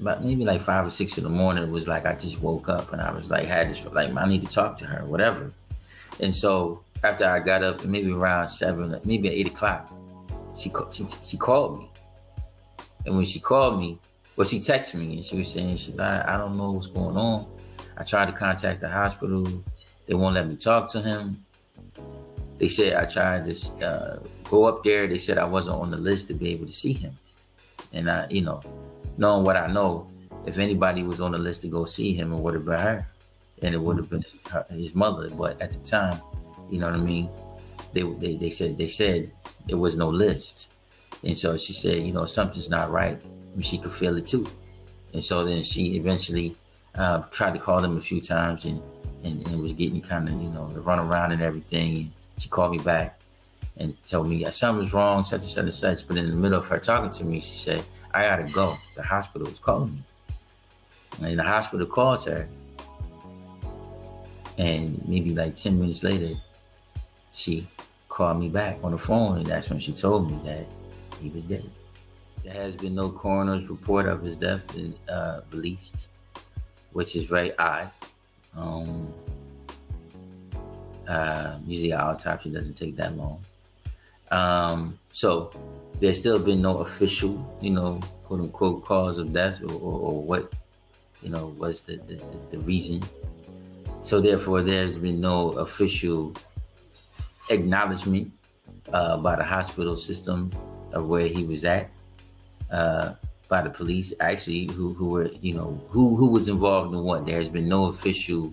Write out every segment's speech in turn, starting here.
maybe like 5 or 6 in the morning. It was like I just woke up and I was like, had this like I need to talk to her, whatever. And so after I got up, maybe around 7, maybe 8 o'clock, she called me. And when she called me, well, she texted me and she was saying, I don't know what's going on. I tried to contact the hospital. They won't let me talk to him. They said I tried to go up there. They said I wasn't on the list to be able to see him. And I, knowing what I know, if anybody was on the list to go see him, it would have been her. And it would have been his mother. But at the time, you know what I mean? They said there was no list. And so she said, something's not right. And she could feel it too. And so then she eventually tried to call them a few times and was getting kind of, the run around and everything. And she called me back and told me something's wrong, such and such and such. But in the middle of her talking to me, she said, I gotta go. The hospital was calling me. And the hospital called her. And maybe like 10 minutes later, she called me back on the phone. And that's when she told me that he was dead. There has been no coroner's report of his death released, which is very odd. Usually our autopsy doesn't take that long. So there's still been no official, quote unquote cause of death or what, was the reason. So therefore there's been no official acknowledgement by the hospital system of where he was at, by the police actually who were, who was involved in what. There's been no official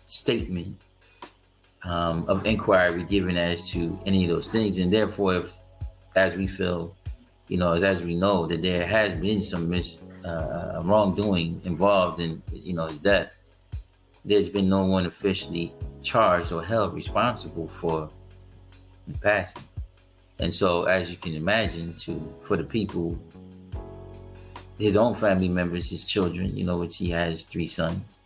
statement of inquiry given as to any of those things. And therefore, if, as we feel, as we know that there has been some wrongdoing involved in, his death, there's been no one officially charged or held responsible for his passing. And so, as you can imagine, for the people, his own family members, his children, which he has 3 sons,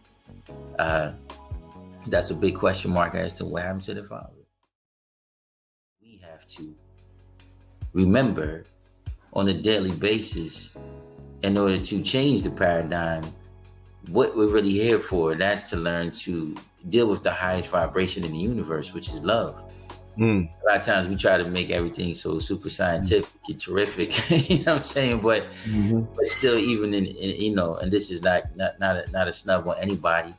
that's a big question mark as to what happened to the father. We have to remember on a daily basis, in order to change the paradigm, what we're really here for. That's to learn to deal with the highest vibration in the universe, which is love. A lot of times we try to make everything so super scientific and terrific, you know what I'm saying? But still, even in and this is not a snub on anybody.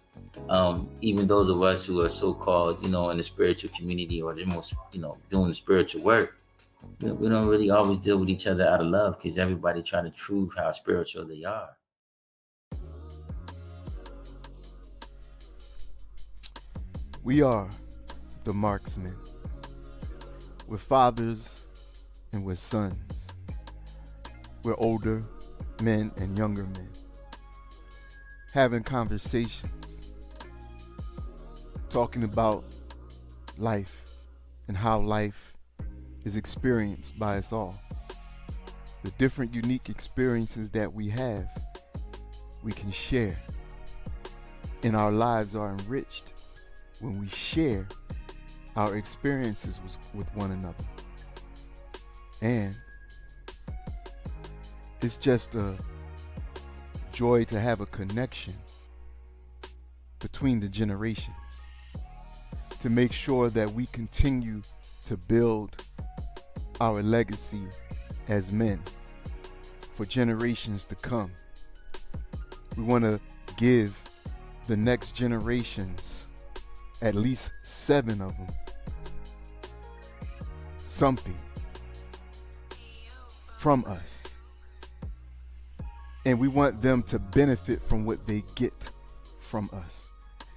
Even those of us who are so-called, in the spiritual community or the most, doing the spiritual work, we don't really always deal with each other out of love because everybody trying to prove how spiritual they are. We are the marksmen. We're fathers and we're sons. We're older men and younger men, having conversations, talking about life and how life is experienced by us all. The different unique experiences that we have, we can share. And our lives are enriched when we share our experiences with one another. And it's just a joy to have a connection between the generations, to make sure that we continue to build our legacy as men for generations to come. We want to give the next generations, at least 7 of them, something from us. And we want them to benefit from what they get from us,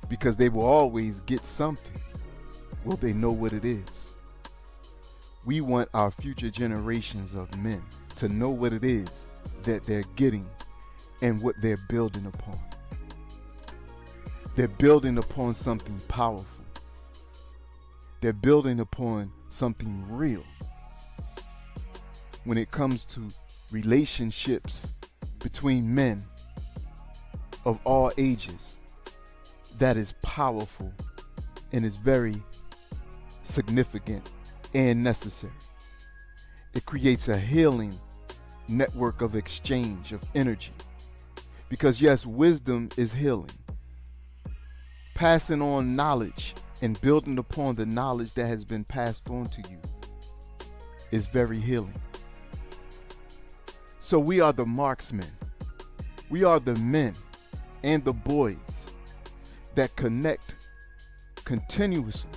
because they will always get something. Will they know what it is? We want our future generations of men to know what it is that they're getting and what they're building upon. They're building upon something powerful. They're building upon something real. When it comes to relationships between men of all ages, that is powerful and is very significant and necessary. It creates a healing network of exchange of energy. Because yes, wisdom is healing. Passing on knowledge and building upon the knowledge that has been passed on to you is very healing. So we are the marksmen. We are the men and the boys that connect continuously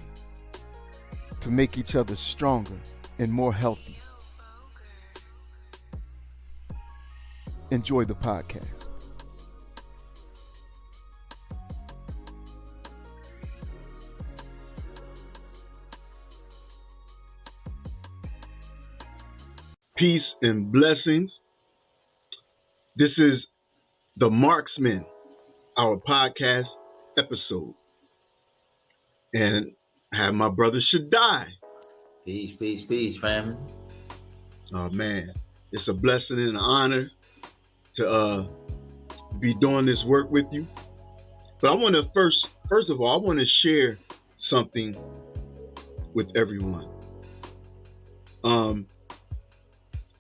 to make each other stronger and more healthy. Enjoy the podcast. Peace and blessings. This is the Marksmen, our podcast episode. And I have my brother Shaddai. Peace, peace, peace, family. Oh man, it's a blessing and an honor to be doing this work with you. But I want to first of all, I want to share something with everyone.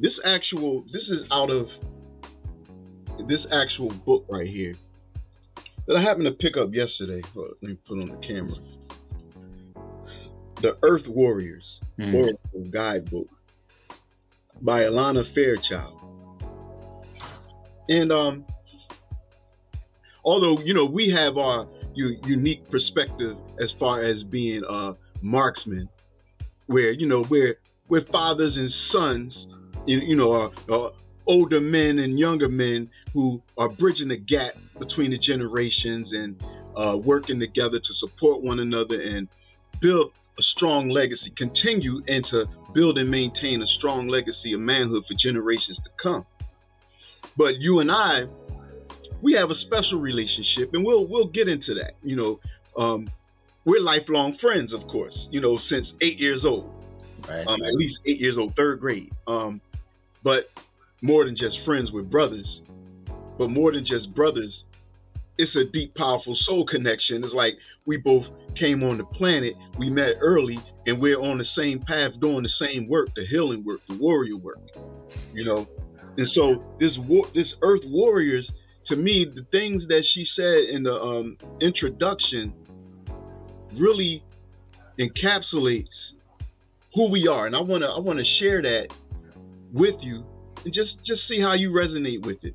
This is out of this actual book right here that I happened to pick up yesterday. Let me put on the camera. The Earth Warriors Oracle Guidebook by Alana Fairchild. And although we have our unique perspective as far as being marksmen, where we're fathers and sons, older men and younger men who are bridging the gap between the generations and working together to support one another and build a strong legacy, continue and to build and maintain a strong legacy of manhood for generations to come. But you and I, we have a special relationship, and we'll get into that. We're lifelong friends, of course, since 8 years old. Right. At least 8 years old, third grade. But more than just friends with brothers, but more than just brothers, it's a deep, powerful soul connection. It's like we both came on the planet, we met early, and we're on the same path doing the same work, the healing work, the warrior work, And so this Earth Warriors, to me, the things that she said in the introduction really encapsulates who we are, and I want to share that with you, and just see how you resonate with it.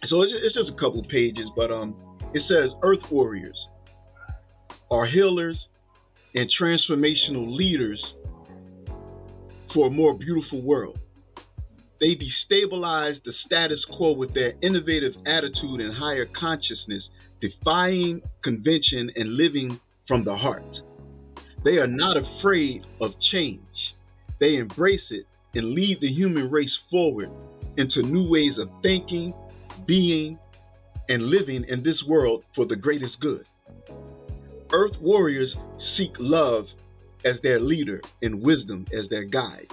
So it's just a couple pages, but it says Earth Warriors are healers and transformational leaders for a more beautiful world. They destabilize the status quo with their innovative attitude and higher consciousness, defying convention and living from the heart. They are not afraid of change. They embrace it and lead the human race forward into new ways of thinking, being, and living in this world for the greatest good. Earth Warriors seek love as their leader and wisdom as their guide.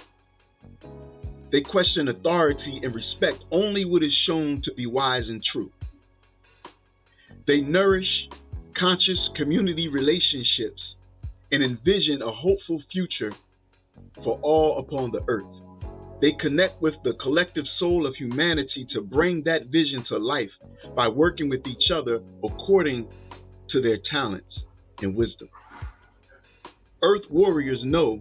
They question authority and respect only what is shown to be wise and true. They nourish conscious community relationships and envision a hopeful future for all upon the earth. They connect with the collective soul of humanity to bring that vision to life by working with each other according to their talents and wisdom. Earth Warriors know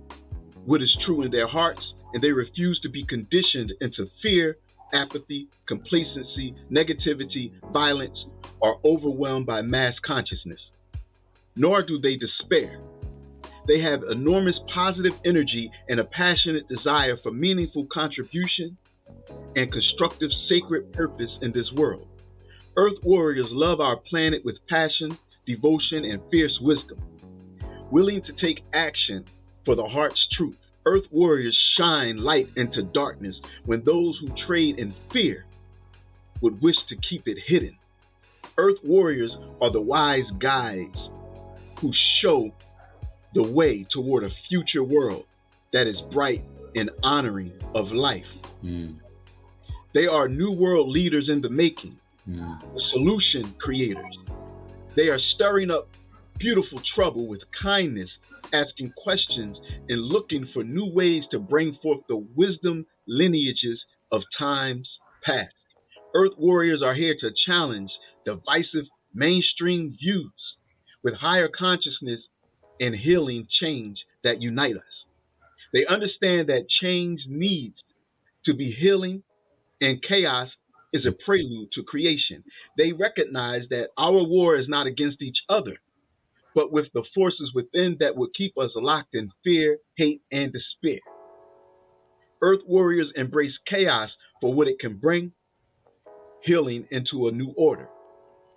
what is true in their hearts, and they refuse to be conditioned into fear, apathy, complacency, negativity, violence, or overwhelmed by mass consciousness. Nor do they despair. They have enormous positive energy and a passionate desire for meaningful contribution and constructive sacred purpose in this world. Earth Warriors love our planet with passion, devotion, and fierce wisdom. Willing to take action for the heart's truth, Earth Warriors shine light into darkness when those who trade in fear would wish to keep it hidden. Earth Warriors are the wise guides who show the way toward a future world that is bright and honoring of life. They are new world leaders in the making, the solution creators. They are stirring up beautiful trouble with kindness, asking questions and looking for new ways to bring forth the wisdom lineages of times past. Earth warriors are here to challenge divisive mainstream views with higher consciousness and healing change that unite us. They understand that change needs to be healing and chaos is a prelude to creation. They recognize that our war is not against each other, but with the forces within that would keep us locked in fear, hate, and despair. Earth warriors embrace chaos for what it can bring, healing into a new order,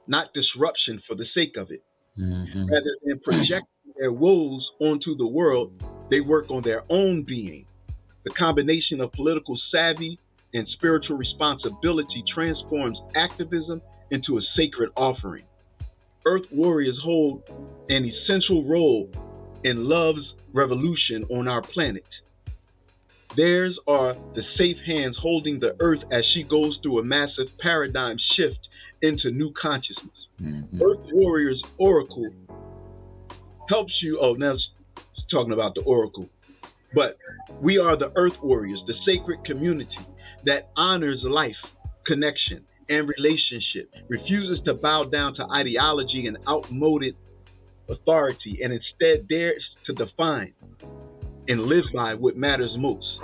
not disruption for the sake of it. Rather than projecting their woes onto the world, they work on their own being. The combination of political savvy and spiritual responsibility transforms activism into a sacred offering. Earth warriors hold an essential role in love's revolution on our planet. Theirs are the safe hands holding the earth as she goes through a massive paradigm shift into new consciousness. Earth Warriors Oracle helps you. Oh, now it's talking about the Oracle. But we are the Earth Warriors, the sacred community that honors life, connection, and relationship, refuses to bow down to ideology and outmoded authority, and instead dares to define and live by what matters most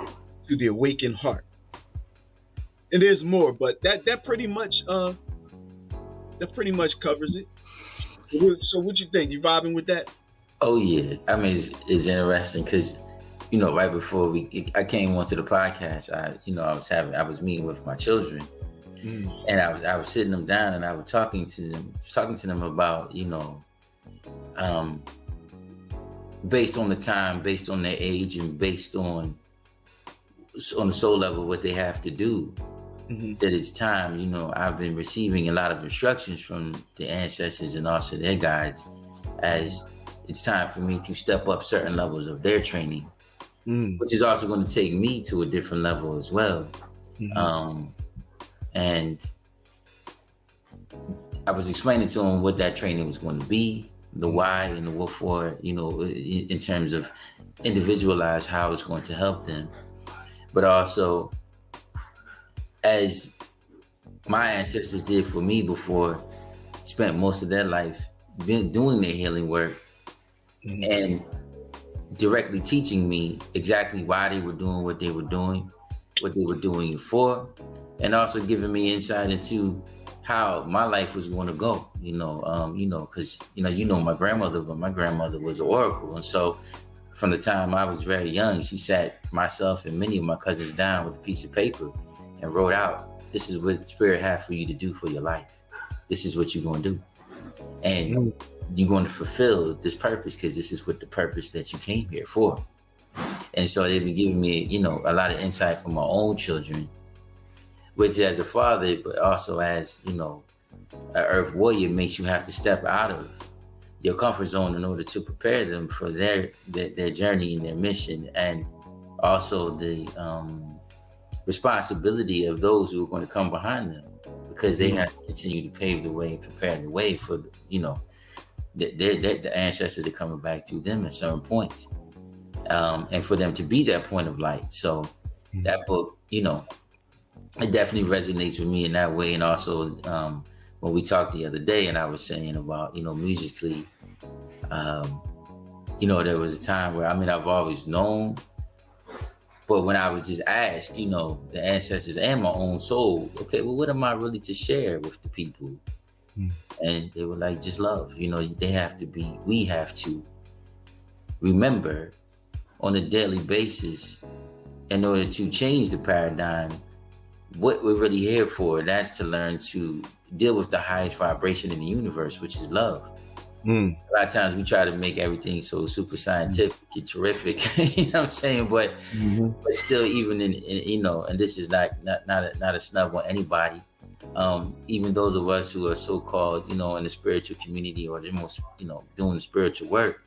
to the awakened heart. And there's more, but that pretty much covers it. So what you think? You vibing with that? Oh yeah, I mean it's interesting because right before I came onto the podcast, I was meeting with my children, and I was sitting them down and I was talking to them about based on the time, based on their age, and based on the soul level what they have to do. That it's time. I've been receiving a lot of instructions from the ancestors and also their guides, as it's time for me to step up certain levels of their training, which is also going to take me to a different level as well. And I was explaining to them what that training was going to be, the why and the what for, in terms of individualize how it's going to help them, but also as my ancestors did for me before, spent most of their life doing their healing work and directly teaching me exactly why they were doing what they were doing it for, and also giving me insight into how my life was going to go, because my grandmother, but my grandmother was an oracle. And so from the time I was very young, she sat myself and many of my cousins down with a piece of paper and wrote out, this is what Spirit has for you to do for your life. This is what you're going to do. And you're going to fulfill this purpose because this is what the purpose that you came here for. And so they've been giving me, a lot of insight from my own children, which as a father, but also as, an earth warrior, makes you have to step out of your comfort zone in order to prepare them for their journey and their mission. And also the responsibility of those who are going to come behind them, because they have to continue to pave the way and prepare the way for, the ancestors that are coming back to them at certain points. And for them to be that point of light. So that book, it definitely resonates with me in that way. And also when we talked the other day and I was saying about, musically, there was a time where, I've always known, but when I was just asked, the ancestors and my own soul, okay, well, what am I really to share with the people? And they were like, just love. We have to remember on a daily basis in order to change the paradigm, what we're really here for. That's to learn to deal with the highest vibration in the universe, which is love. A lot of times we try to make everything so super scientific and terrific, you know what I'm saying? But still, even in and this is not a snub on anybody. Even those of us who are so-called, in the spiritual community or the most, doing the spiritual work,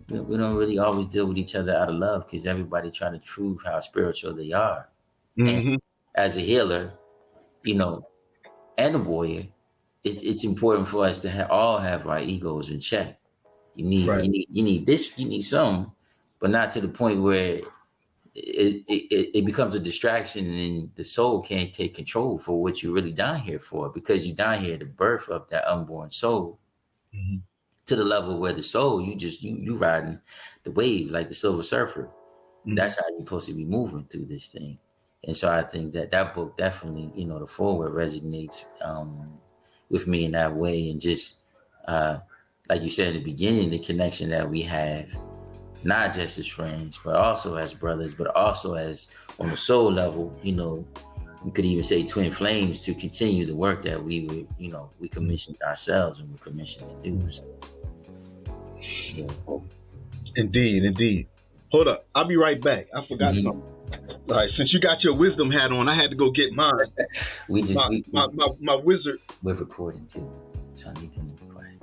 we don't really always deal with each other out of love, because everybody trying to prove how spiritual they are. And as a healer, and a warrior, it's important for us to all have our egos in check. You need this, you need some, but not to the point where it becomes a distraction, and the soul can't take control for what you're really down here for, because you're down here at the birth of that unborn soul, to the level where the soul, you riding the wave like the Silver Surfer. That's how you're supposed to be moving through this thing. And so I think that book definitely, the forward resonates with me in that way. And just like you said in the beginning, the connection that we have, not just as friends, but also as brothers, but also as on the soul level, you could even say twin flames, to continue the work that we commissioned ourselves and we're commissioned to do. So, yeah. Indeed. Hold up. I'll be right back. I forgot something. All right, since you got your wisdom hat on, I had to go get mine. My wizard. We're recording too, so I need to be quiet.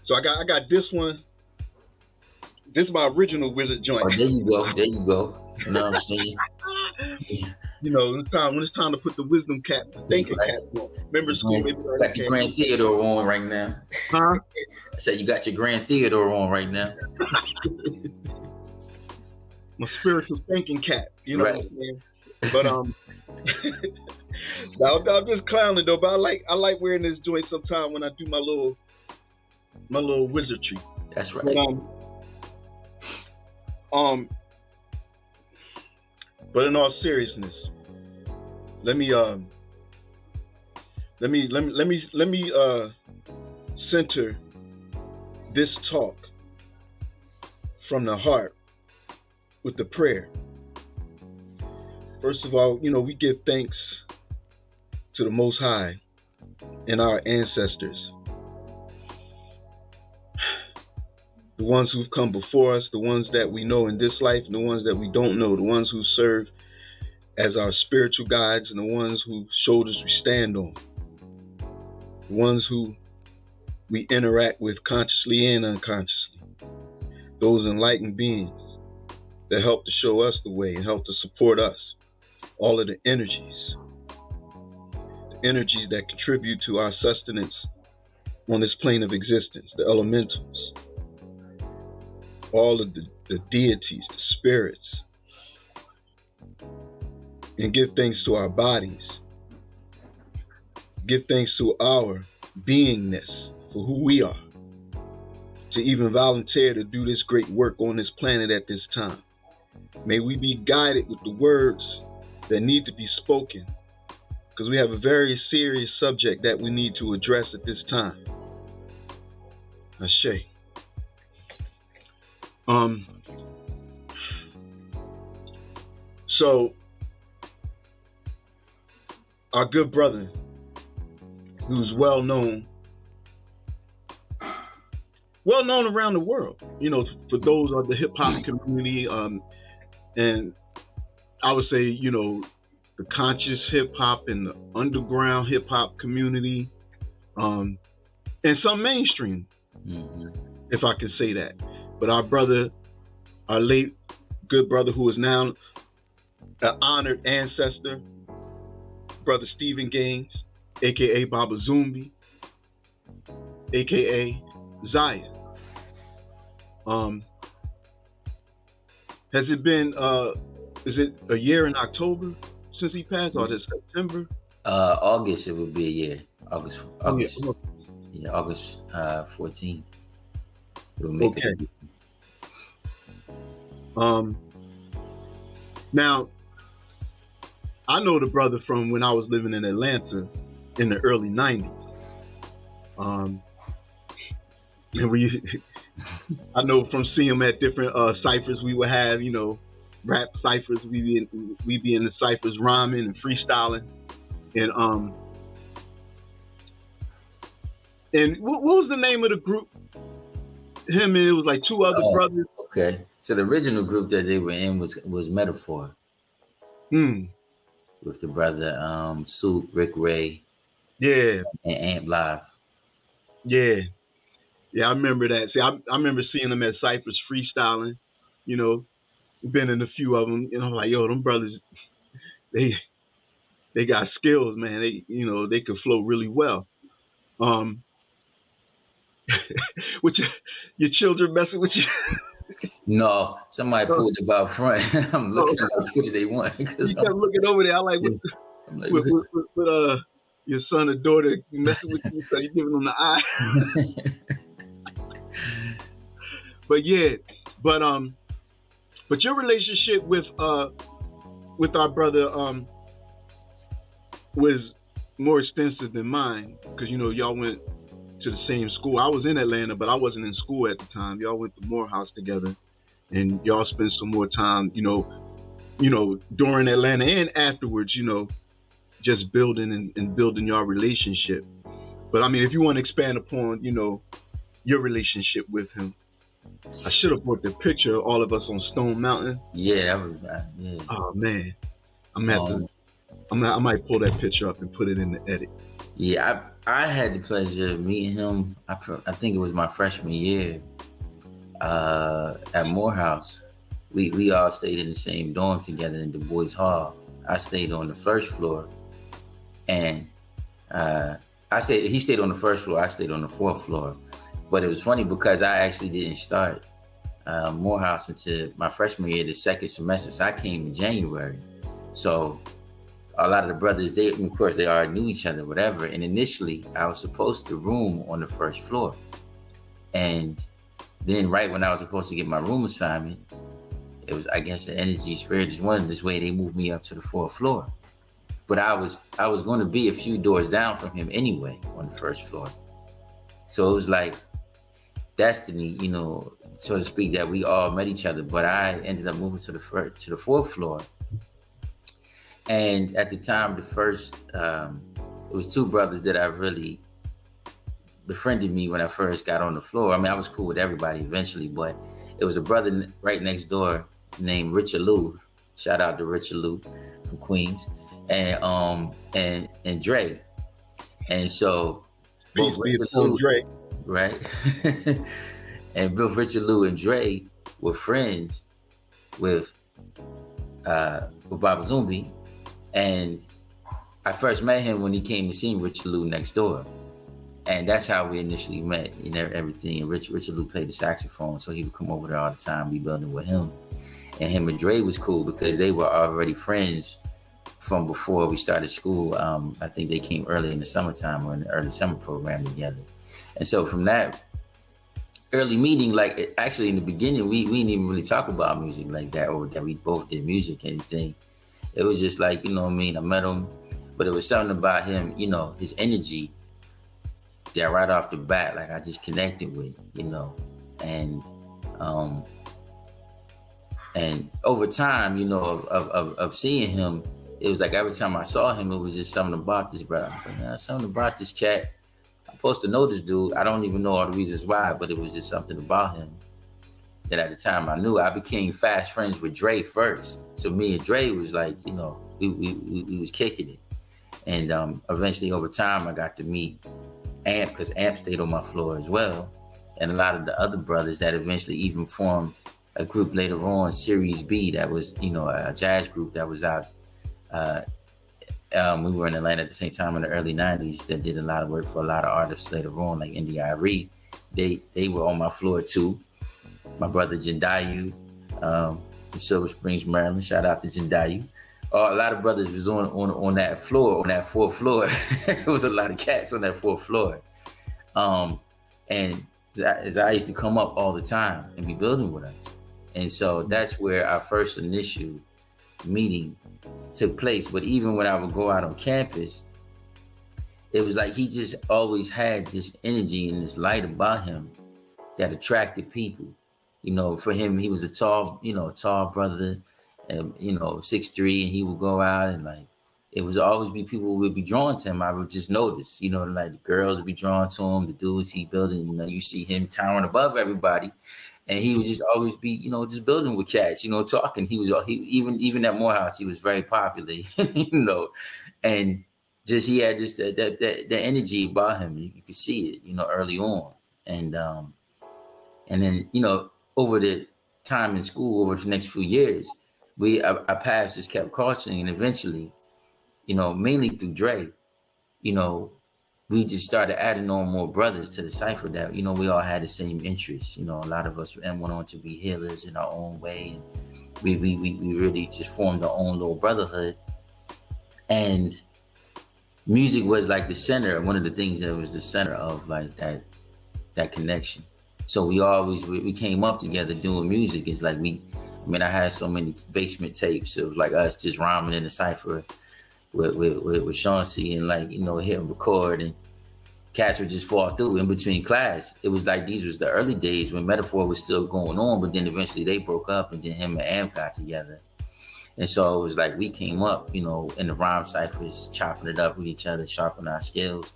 So I got this one. This is my original wizard joint. Oh, there you go. You know what I'm saying? When it's time to put the wisdom cap, the thinking cap on. Remember school? You got your Grand Theodore on right now. Huh? I said you got your Grand Theodore on right now. My spiritual thinking cap, right. What I'm saying? But I'm just clowning though. But I like wearing this joint sometime when I do my little wizardry. That's right. But in all seriousness, let me center this talk from the heart with the prayer. First of all, we give thanks to the Most High and our ancestors, the ones who've come before us, the ones that we know in this life, and the ones that we don't know, the ones who serve as our spiritual guides, and the ones whose shoulders we stand on, the ones who we interact with consciously and unconsciously, those enlightened beings that help to show us the way and help to support us, all of the energies that contribute to our sustenance on this plane of existence, the elementals, all of the deities, the spirits, and give thanks to our bodies. Give thanks to our beingness for who we are, to even volunteer to do this great work on this planet at this time. May we be guided with the words that need to be spoken, because we have a very serious subject that we need to address at this time. Ashe. So our good brother, who's well known around the world, for those of the hip hop community, and I would say, the conscious hip hop and the underground hip hop community, and some mainstream, if I can say that. But our late good brother, who is now an honored ancestor, Brother Stephen Gaines, aka Baba Zumbi, aka Ziah. Has it been is it a year in October since he passed, or is it September? August, it would be a year. August. Yeah, August 14. Okay. Now, I know the brother from when I was living in Atlanta in the early 90s. And I know from seeing him at different ciphers we would have, rap ciphers. We be in the ciphers rhyming and freestyling. And what was the name of the group? Him and it was like two other brothers. Okay. So the original group that they were in was Metaphor. With the brother Soup, Rick Ray. Yeah. And Amp Live. Yeah. Yeah, I remember that. See, I remember seeing them at Cypress freestyling, been in a few of them, I'm like, yo, them brothers, they got skills, man. They could flow really well. With your children messing with you. No, somebody Oh, pulled about front. I'm oh, looking like, what do they want? you Because kept looking over there. I like, what, I'm like, with your son or daughter messing with you, so you giving them the eye. But yeah, but but your relationship with our brother was more extensive than mine, because y'all went to the same school. I was in Atlanta, but I wasn't in school at the time. Y'all went to Morehouse together, and y'all spent some more time, during Atlanta and afterwards, just building and building your relationship. But I mean, if you want to expand upon, your relationship with him, I should have brought the picture of all of us on Stone Mountain. yeah, that was yeah. Oh man, I'm gonna have to. I might pull that picture up and put it in the edit. Yeah, I had the pleasure of meeting him. I think it was my freshman year at Morehouse. We all stayed in the same dorm together in Du Bois Hall. I stayed on the first floor, and he stayed on the first floor. I stayed on the fourth floor. But it was funny because I actually didn't start Morehouse until my freshman year, the second semester. So I came in January. So a lot of the brothers, of course, they already knew each other, whatever. And initially, I was supposed to room on the first floor. And then right when I was supposed to get my room assignment, it was, I guess, the energy spirit just wanted this way. They moved me up to the fourth floor. But I was going to be a few doors down from him anyway on the first floor. So it was like destiny, so to speak, that we all met each other. But I ended up moving to the fourth floor. And at the time, it was two brothers that I really befriended me when I first got on the floor. I mean, I was cool with everybody eventually, but it was a brother right next door named Richard Lou. Shout out to Richard Lou from Queens, and Dre. And so both Richard Lou, Dre. right? And both Richard Lou and Dre were friends with Baba Zumbi. And I first met him when he came to see Richard Lou next door. And that's how we initially met and everything. And Richard Lou played the saxophone, so he would come over there all the time, be building with him. And him and Dre was cool because they were already friends from before we started school. I think they came early in the summertime or in the early summer program together. And so from that early meeting, like actually in the beginning, we didn't even really talk about music like that, or that we both did music, anything. It was just like, I met him, but it was something about him, his energy that right off the bat, like I just connected with, and over time, of seeing him, it was like every time I saw him, it was just something about this brother. Something about this cat. I'm supposed to know this dude. I don't even know all the reasons why, but it was just something about him that at the time I knew. I became fast friends with Dre first. So me and Dre was like, we was kicking it. And eventually over time I got to meet Amp, because Amp stayed on my floor as well. And a lot of the other brothers that eventually even formed a group later on, Series B, that was, a jazz group that was out. We were in Atlanta at the same time in the early 90s that did a lot of work for a lot of artists later on, like Indy Irie. They were on my floor too. My brother Jendayu, in Silver Springs, Maryland. Shout out to Jendayu. A lot of brothers was on that floor, on that fourth floor. There was a lot of cats on that fourth floor. And as I used to come up all the time and be building with us. And so that's where our first initial meeting took place. But even when I would go out on campus, it was like he just always had this energy and this light about him that attracted people. For him, he was a tall brother, and 6'3", and he would go out and like it would always be people who would be drawn to him. I would just notice, like the girls would be drawn to him, the dudes he building, you see him towering above everybody. And he would just always be, just building with cats, talking. He even at Morehouse, he was very popular, and just he had just that energy about him. You could see it, early on, and then over the time in school, over the next few years, our paths just kept crossing, and eventually, mainly through Dre, we just started adding on more brothers to the cipher that, you know, we all had the same interests. You know, a lot of us went on to be healers in our own way. We really just formed our own little brotherhood. And music was like the center, one of the things that was the center of like that connection. So we came up together doing music. It's like I had so many basement tapes of like us just rhyming in the cipher with Chauncey, and like, you know, hit and record, and cats would just fall through in between class. It was like these was the early days when Metaphor was still going on, but then eventually they broke up, and then him and Am got together. And so it was like we came up, you know, in the rhyme ciphers, chopping it up with each other, sharpening our skills.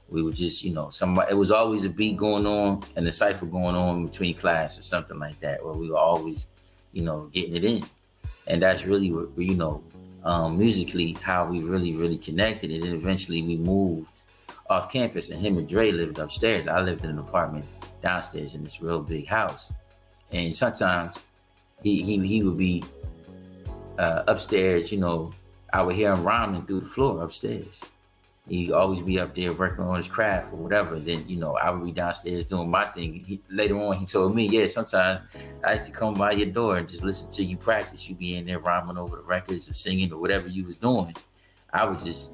We would just, you know, it was always a beat going on and a cipher going on between class or something like that, where we were always, you know, getting it in. And that's really, you know, musically how we really connected. And then eventually we moved off campus, and him and Dre lived upstairs. I lived in an apartment downstairs in this real big house. And sometimes he would be upstairs, you know, I would hear him rhyming through the floor upstairs. He'd always be up there working on his craft or whatever. Then, you know, I would be downstairs doing my thing. Later on, he told me, yeah, sometimes I used to come by your door and just listen to you practice. You be in there rhyming over the records or singing or whatever you was doing. I would just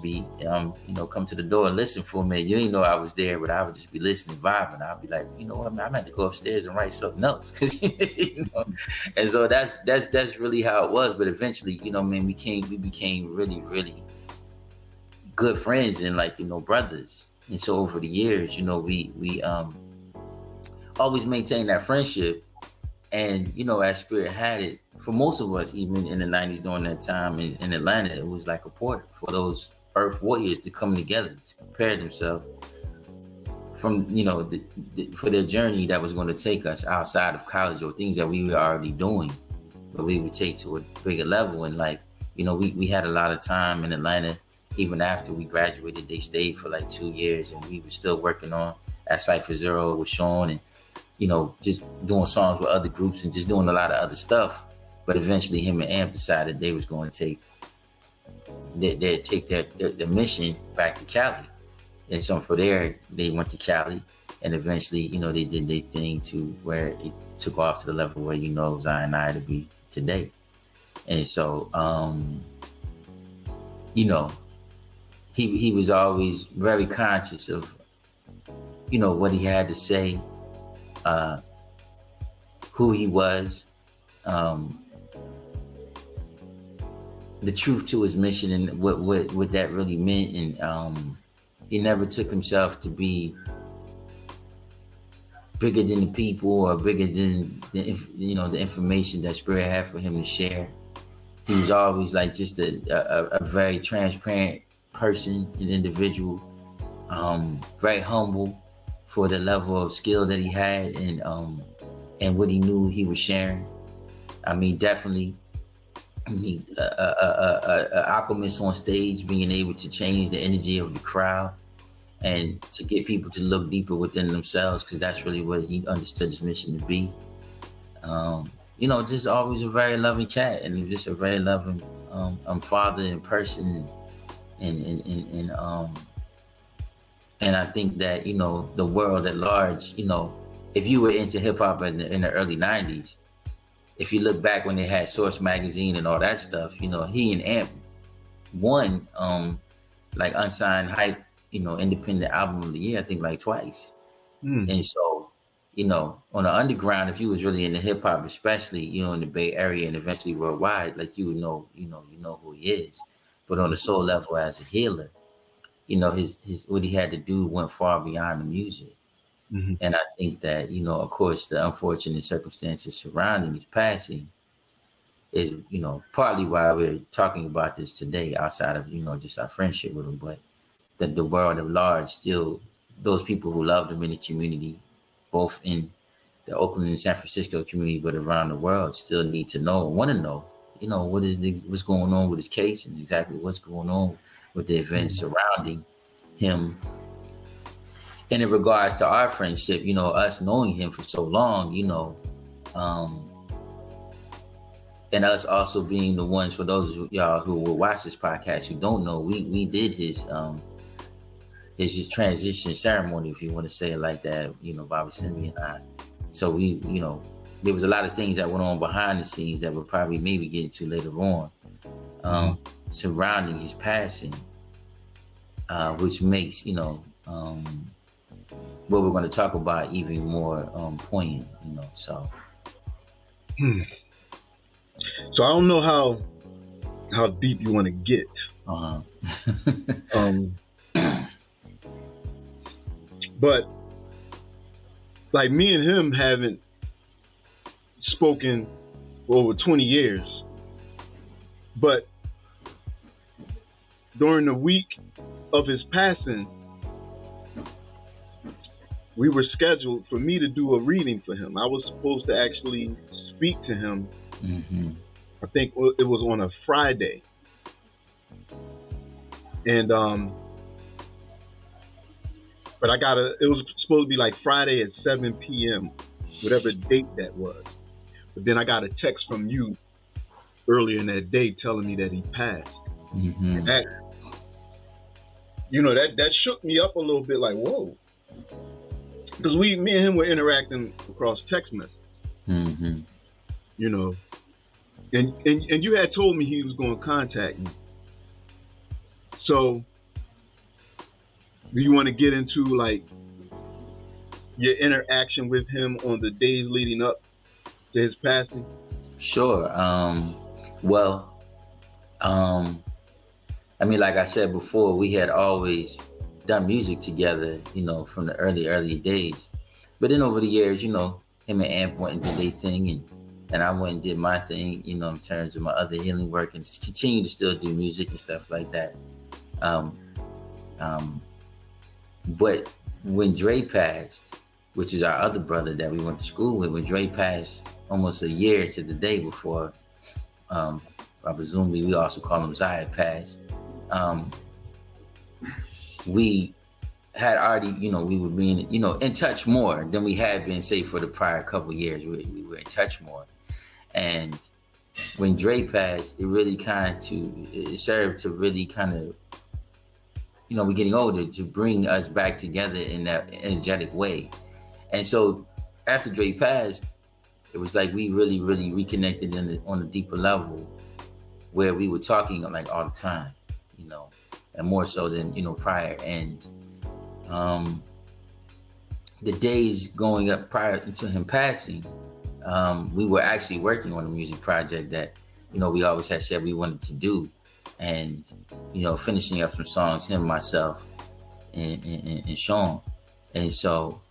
be, you know, come to the door and listen for a minute. You didn't know I was there, but I would just be listening, vibing. I'd be like, you know what, man, I'm going to go upstairs and write something else. Cause, you know? And so that's really how it was. But eventually, you know, man, we became really good friends and, like, you know, brothers. And so over the years, you know, we always maintained that friendship. And, you know, as Spirit had it, for most of us, even in the 90s during that time in Atlanta, it was like a port for those Earth warriors to come together to prepare themselves from, you know, for their journey that was going to take us outside of college, or things that we were already doing, but we would take to a bigger level. And, like, you know, we had a lot of time in Atlanta. Even after we graduated, they stayed for like 2 years, and we were still working on at Cypher Zero with Sean, and, you know, just doing songs with other groups and just doing a lot of other stuff. But eventually him and Amp decided they was going to take their mission back to Cali. And so for there, they went to Cali, and eventually, you know, they did their thing to where it took off to the level where, you know, Zion I to be today. And so, you know, he was always very conscious of, you know, what he had to say, who he was, the truth to his mission, and what that really meant. And he never took himself to be bigger than the people or bigger than the information that Spirit had for him to share. He was always like just a very transparent person, an individual, very humble for the level of skill that he had, and what he knew he was sharing. I mean, definitely, Aquaman's on stage, being able to change the energy of the crowd and to get people to look deeper within themselves, because that's really what he understood his mission to be. You know, just always a very loving cat, and just a very loving father in person, and I think that, you know, the world at large, you know, if you were into hip hop in the early 90s, if you look back when they had Source Magazine and all that stuff, you know, he and Amp won like unsigned hype, you know, independent album of the year, I think like twice. And so, you know, on the underground, if you was really into hip hop, especially, you know, in the Bay Area and eventually worldwide, like you would know, you know who he is. But on the soul level as a healer, you know, his what he had to do went far beyond the music. Mm-hmm. And I think that, you know, of course, the unfortunate circumstances surrounding his passing is, you know, partly why we're talking about this today, outside of, you know, just our friendship with him, but that the world at large, still, those people who loved him in the community, both in the Oakland and San Francisco community, but around the world, still need to know, want to know, you know, what's going on with his case, and exactly what's going on with the events surrounding him. And in regards to our friendship, you know, us knowing him for so long, you know, and us also being the ones, for those of y'all who will watch this podcast who don't know, we did his his transition ceremony, if you want to say it like that, Baba Zumbi and I. So we, there was a lot of things that went on behind the scenes that we'll probably maybe get into later on, surrounding his passing, which makes, what we're going to talk about even more poignant, so. So I don't know how deep you want to get. But like me and him haven't spoken for over 20 years. But during the week of his passing, we were scheduled for me to do a reading for him. I was supposed to actually speak to him. Mm-hmm. I think it was on a Friday. And but it was supposed to be like Friday at 7 p.m., whatever date that was. But then I got a text from you earlier in that day telling me that he passed. Mm-hmm. And that, that shook me up a little bit, like, whoa. Because me and him were interacting across text messages. Mm-hmm. And you had told me he was going to contact me. So, do you want to get into like your interaction with him on the days leading up to his passing? Sure. I mean, like I said before, we had always done music together, from the early days. But then over the years, him and Amp went and did their thing, and I went and did my thing, in terms of my other healing work, and continue to still do music and stuff like that. But when Dre passed, which is our other brother that we went to school with, when Dre passed almost a year to the day before Baba Zumbi, we also call him Ziah, passed, we had already, we were being, in touch more than we had been, say, for the prior couple of years. We were in touch more. And when Dre passed, it really it served to really kind of, we're getting older, to bring us back together in that energetic way. And so after Dre passed, it was like we really, really reconnected on a deeper level, where we were talking like all the time, and more so than, prior. And the days going up prior to him passing, we were actually working on a music project that, we always had said we wanted to do. And, finishing up some songs, him, myself, and Sean. And so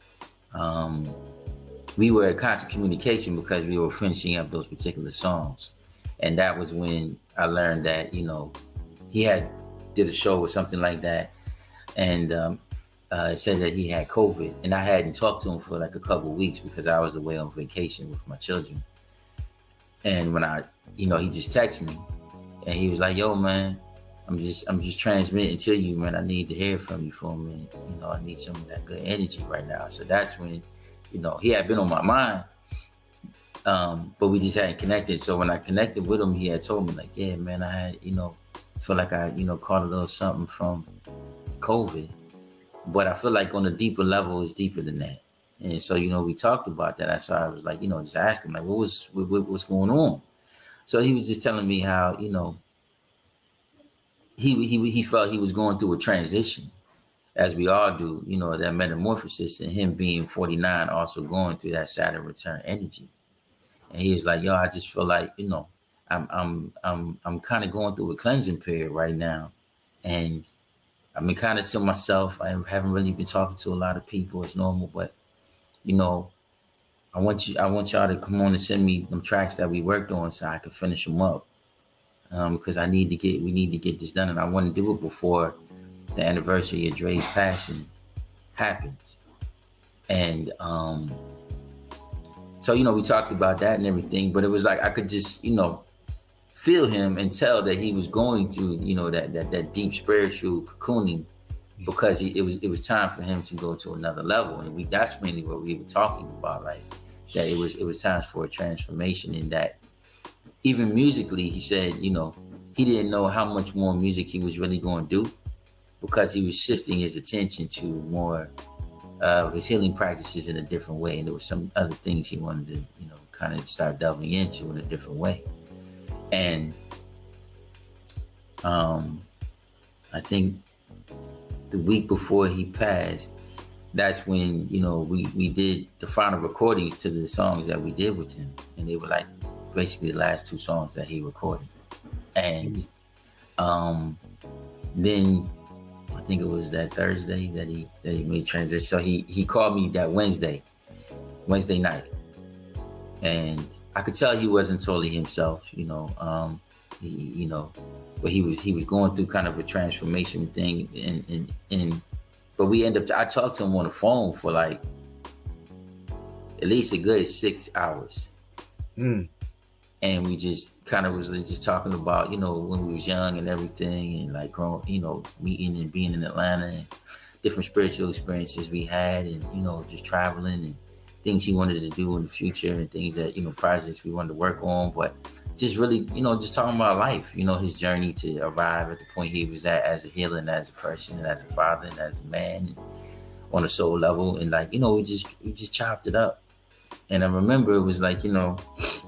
we were in constant communication because we were finishing up those particular songs. And that was when I learned that, he did a show or something like that. And it said that he had COVID. And I hadn't talked to him for like a couple of weeks because I was away on vacation with my children. And when he just texted me. And he was like, yo, man, I'm just transmitting to you, man. I need to hear from you for a minute. I need some of that good energy right now. So that's when, he had been on my mind, but we just hadn't connected. So when I connected with him, he had told me like, yeah, man, I had, feel like I, caught a little something from COVID. But I feel like on a deeper level, it's deeper than that. And so, we talked about that. So I was like, just ask him like, what's going on? So he was just telling me how, he felt he was going through a transition, as we all do, that metamorphosis, and him being 49, also going through that Saturn return energy. And he was like, yo, I just feel like, I'm kind of going through a cleansing period right now. And I've been kind of to myself. I haven't really been talking to a lot of people as normal, but, I want y'all to come on and send me them tracks that we worked on so I can finish them up. Because we need to get this done, and I want to do it before the anniversary of Dre's passing happens. And so we talked about that and everything, but it was like I could just feel him and tell that he was going through that deep spiritual cocooning, because it was time for him to go to another level. And that's mainly what we were talking about, like that it was time for a transformation. In that even musically, he said, he didn't know how much more music he was really going to do, because he was shifting his attention to more of his healing practices in a different way, and there were some other things he wanted to, kind of start delving into in a different way. And I think the week before he passed, that's when, we did the final recordings to the songs that we did with him, and they were like basically the last 2 songs that he recorded. And then I think it was that Thursday that he made transition. So he called me that Wednesday night, and I could tell he wasn't totally himself, but he was going through kind of a transformation thing, and but we I talked to him on the phone for like at least a good 6 hours. And we just kind of was just talking about, when we was young and everything, and like growing, meeting and being in Atlanta, and different spiritual experiences we had, and, just traveling and things he wanted to do in the future, and things that, projects we wanted to work on, but just really, just talking about life, his journey to arrive at the point he was at as a healer and as a person and as a father and as a man, and on a soul level. And like, we just chopped it up. And I remember it was like,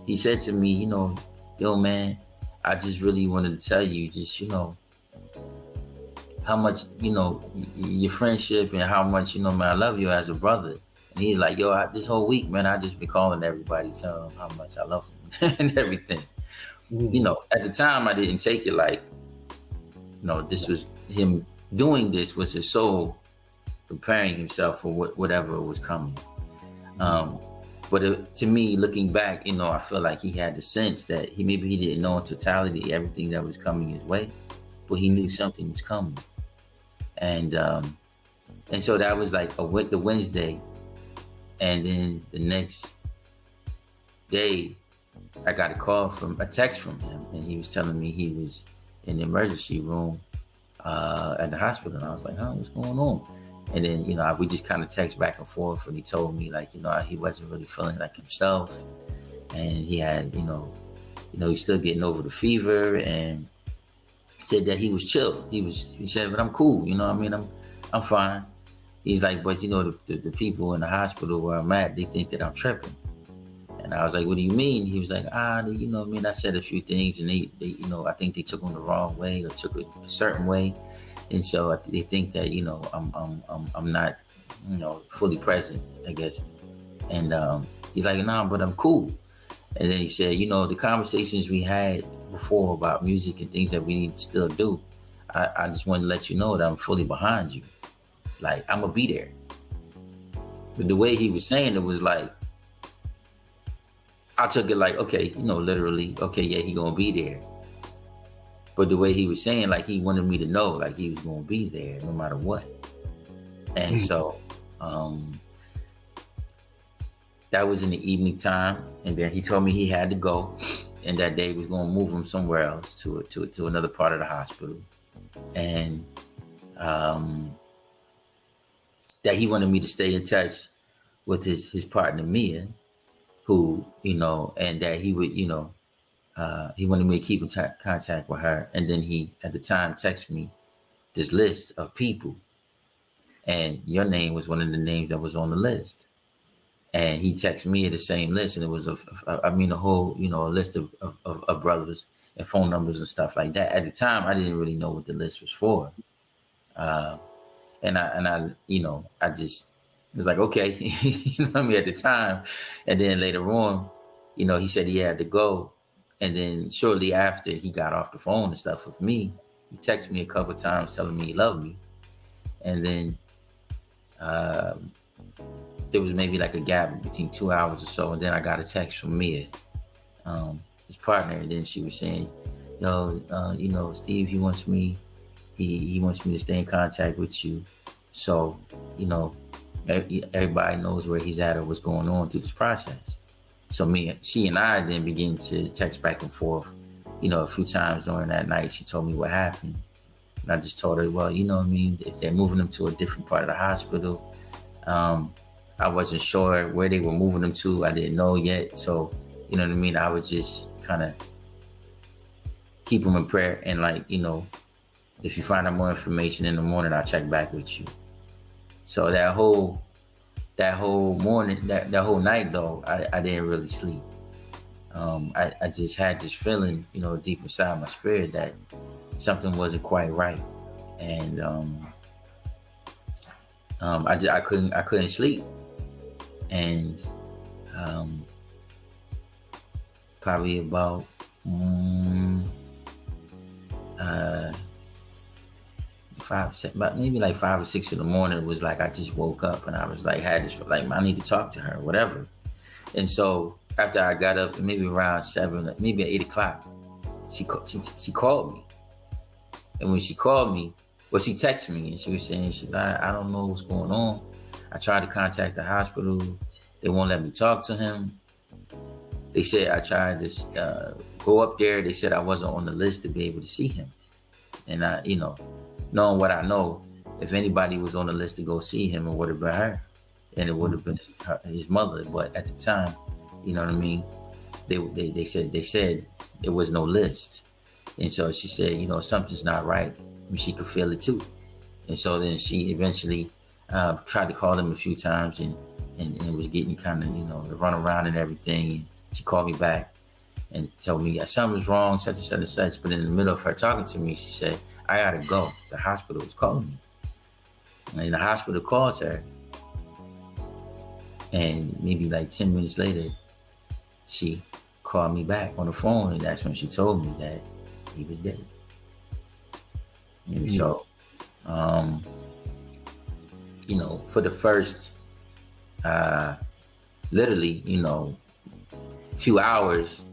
he said to me, yo, man, I just really wanted to tell you just, how much, your friendship, and how much, man, I love you as a brother. And he's like, yo, this whole week, man, I just been calling everybody, telling them how much I love them and everything. At the time, I didn't take it like, this was him doing this, was his soul preparing himself for whatever was coming. But to me, looking back, I feel like he had the sense that he didn't know in totality everything that was coming his way, but he knew something was coming. And so that was like the Wednesday. And then the next day, I got a text from him, and he was telling me he was in the emergency room at the hospital. And I was like, what's going on? And then, we just kind of text back and forth, and he told me like, he wasn't really feeling like himself, and he had, he's still getting over the fever, and he said that he was chill. He said, but I'm cool, I'm fine. He's like, but the people in the hospital where I'm at, they think that I'm tripping. And I was like, what do you mean? He was like, I said a few things, and they I think they took them the wrong way, or took it a certain way. And so they think that, I'm not, fully present, I guess. And he's like, nah, but I'm cool. And then he said, the conversations we had before about music and things that we need to still do, I just wanted to let you know that I'm fully behind you. Like, I'm gonna be there. But the way he was saying it was like, I took it like, okay, literally, okay, yeah, he gonna be there. But the way he was saying, like, he wanted me to know, like, he was gonna be there no matter what. And so that was in the evening time, and then he told me he had to go, and that day was gonna move him somewhere else to another part of the hospital, and that he wanted me to stay in touch with his partner Mia, who, and that he would, he wanted me to keep in contact with her. And then he, at the time, texted me this list of people, and your name was one of the names that was on the list. And he texted me the same list, and it was a whole, a list of brothers and phone numbers and stuff like that. At the time, I didn't really know what the list was for. And I just was like, okay, at the time. And then later on, he said he had to go. And then shortly after he got off the phone and stuff with me, he texted me a couple of times telling me he loved me. And then there was maybe like a gap between 2 hours or so. And then I got a text from Mia, his partner. And then she was saying, yo, Steve, he wants me to stay in contact with you. So, everybody knows where he's at or what's going on through this process. So she and I then began to text back and forth, a few times during that night. She told me what happened. And I just told her, well, if they're moving him to a different part of the hospital, I wasn't sure where they were moving him to. I didn't know yet. So, I would just kind of keep him in prayer and If you find out more information in the morning, I'll check back with you. So that whole morning, that whole night though, I didn't really sleep. I just had this feeling, deep inside my spirit that something wasn't quite right, and I couldn't sleep, and probably about maybe like 5 or 6 in the morning, it was like I just woke up and I was like, had this like, I need to talk to her, whatever. And so after I got up, maybe around 7, maybe 8 o'clock, she called me. And when she called me, well, she texted me and she was saying, I don't know what's going on. I tried to contact the hospital. They won't let me talk to him. They said I tried to go up there. They said I wasn't on the list to be able to see him. And I, knowing what I know, if anybody was on the list to go see him, it would have been her. And it would have been his mother. But at the time, you know what I mean? They said there was no list. And so she said, something's not right. I mean, she could feel it too. And so then she eventually tried to call him a few times and was getting kind of, the run around and everything. And she called me back and told me something's wrong, such and such and such. But in the middle of her talking to me, she said, I gotta go. The hospital was calling me. And the hospital calls her. And maybe like 10 minutes later, she called me back on the phone. And that's when she told me that he was dead. And so, for the first, literally, few hours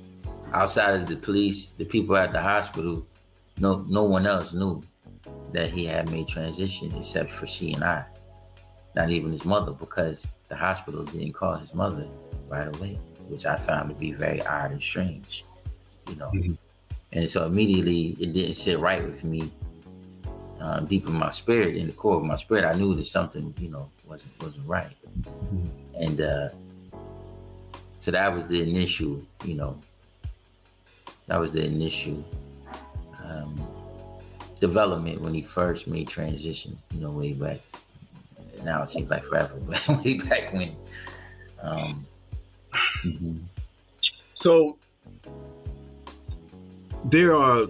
outside of the police, the people at the hospital, no one else knew that he had made transition except for she and I. Not even his mother, because the hospital didn't call his mother right away, which I found to be very odd and strange, Mm-hmm. And so immediately it didn't sit right with me. Deep in my spirit, in the core of my spirit, I knew that something, wasn't right. Mm-hmm. And so that was the initial, development when he first made transition, way back. Now it seems like forever, but way back when. Mm-hmm. So there are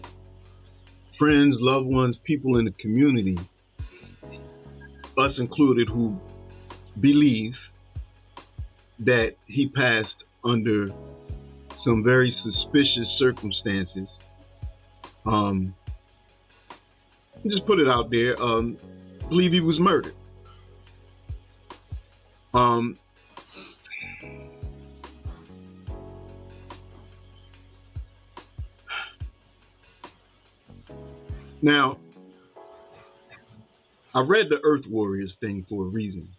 friends, loved ones, people in the community, us included, who believe that he passed under some very suspicious circumstances. Just put it out there. Believe he was murdered. Now, I read the Earth Warriors thing for a reason,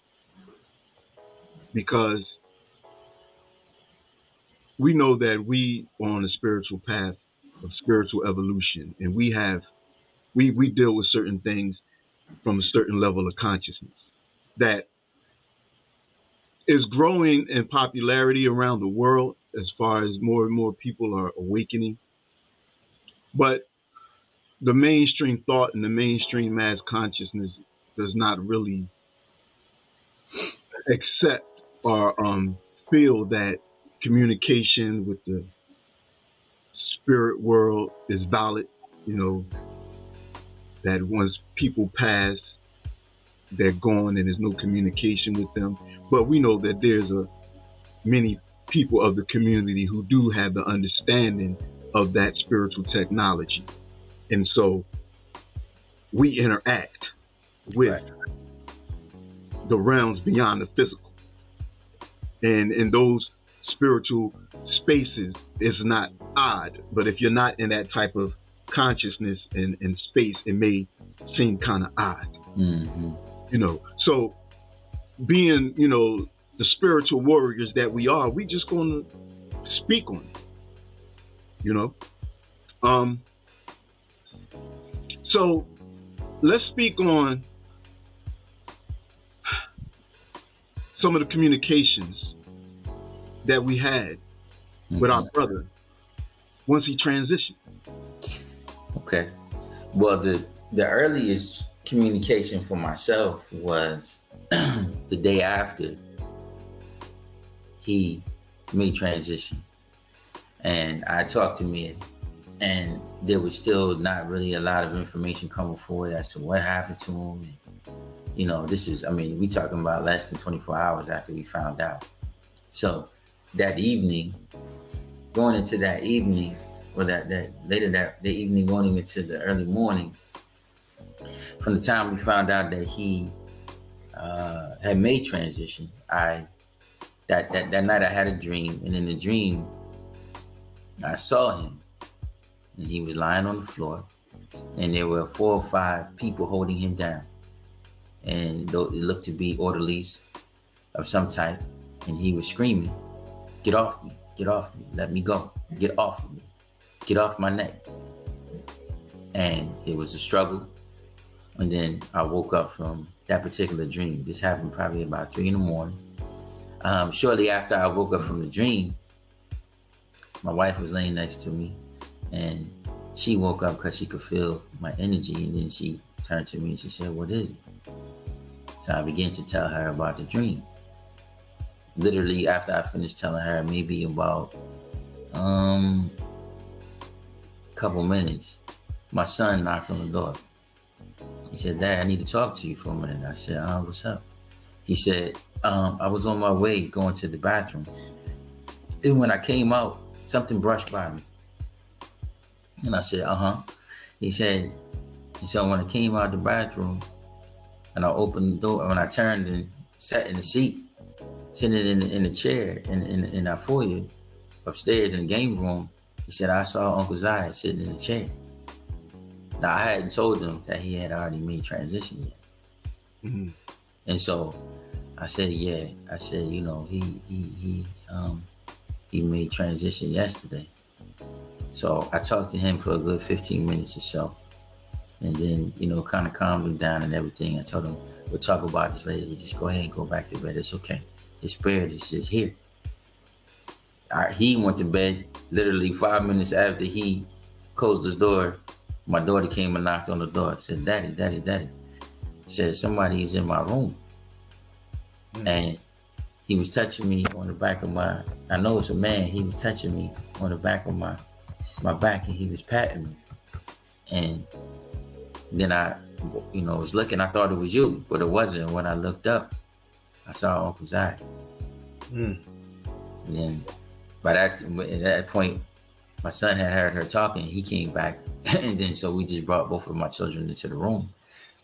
because we know that we are on a spiritual path of spiritual evolution, and we deal with certain things from a certain level of consciousness that is growing in popularity around the world as far as more and more people are awakening. But the mainstream thought and the mainstream mass consciousness does not really accept or feel that communication with the spirit world is valid. That once people pass, they're gone and there's no communication with them. But we know that there's many people of the community who do have the understanding of that spiritual technology. And so we interact with the realms beyond the physical. And in those spiritual spaces, it's not odd. But if you're not in that type of consciousness and space, it may seem kind of odd. Mm-hmm. So being, the spiritual warriors that we are, we just going to speak on it, So let's speak on some of the communications that we had with our brother once he transitioned. Okay. Well, the earliest communication for myself was the day after he made transition, and I talked to Mia, and there was still not really a lot of information coming forward as to what happened to him. You know, we talking about less than 24 hours after we found out. So that evening, going into that evening, or that later that the evening going into the early morning, from the time we found out that he had made transition, that night I had a dream, and in the dream I saw him, and he was lying on the floor, and there were 4 or 5 people holding him down, and it looked to be orderlies of some type, and he was screaming, "Get off me, get off me, let me go, get off of me, get off my neck." And it was a struggle. And then I woke up from that particular dream. This happened probably about 3 a.m. Shortly after I woke up from the dream, my wife was laying next to me, and she woke up because she could feel my energy. And then she turned to me and she said, "What is it?" So I began to tell her about the dream. Literally, after I finished telling her, maybe about a couple minutes, my son knocked on the door. He said, "Dad, I need to talk to you for a minute." I said, "What's up?" He said, "I was on my way going to the bathroom. And when I came out, something brushed by me." And I said, He said, and so when I came out of the bathroom and I opened the door, when I turned and sat in the seat, sitting in the chair in our foyer upstairs in the game room, he said, "I saw Uncle Ziah sitting in the chair." Now, I hadn't told him that he had already made transition yet. Mm-hmm. And so I said, "Yeah." I said, "You know, he made transition yesterday." So I talked to him for a good 15 minutes or so. And then, kind of calmed him down and everything. I told him, "We'll talk about this later. You just go ahead and go back to bed. It's okay. His spirit is just here." He went to bed literally 5 minutes after he closed his door. My daughter came and knocked on the door and said, "Daddy, Daddy, Daddy." Said, "Somebody is in my room." Mm-hmm. And he was touching me on the back of I know it's a man. He was touching me on the back of my back, and he was patting me. And then I, was looking. I thought it was you, but it wasn't. And when I looked up, I saw Uncle Ziah. Mm. So then, at that point, my son had heard her talking. He came back, and then so we just brought both of my children into the room,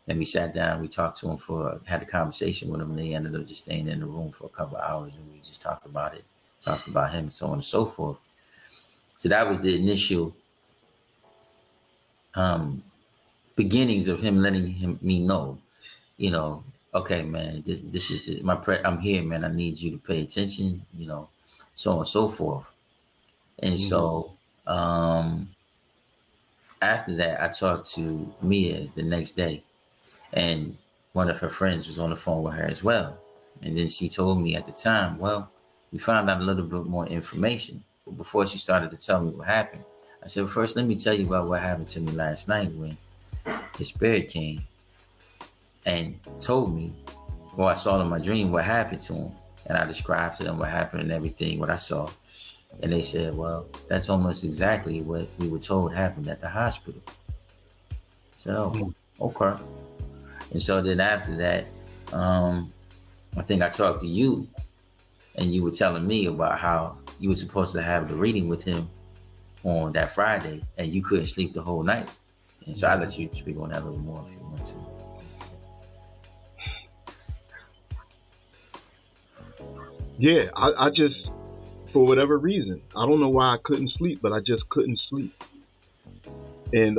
and we sat down. We talked to him had a conversation with him, and they ended up just staying in the room for a couple of hours, and we just talked about it, talked about him, so on and so forth. So that was the initial beginnings of him letting me know, "Okay, man, this is I'm here, man. I need you to pay attention," so on and so forth. And so after that, I talked to Mia the next day, and one of her friends was on the phone with her as well. And then she told me at the time, "Well, we found out a little bit more information." But before she started to tell me what happened, I said, "First, let me tell you about what happened to me last night when his spirit came and told me, I saw in my dream what happened to him." And I described to them what happened and everything, what I saw. And they said, "Well, that's almost exactly what we were told happened at the hospital." I said, "Oh, okay." And so then after that, I think I talked to you, and you were telling me about how you were supposed to have the reading with him on that Friday, and you couldn't sleep the whole night. And so I'll let you speak on that a little more if you want to. Yeah, I just, for whatever reason, I don't know why I couldn't sleep, but I just couldn't sleep. And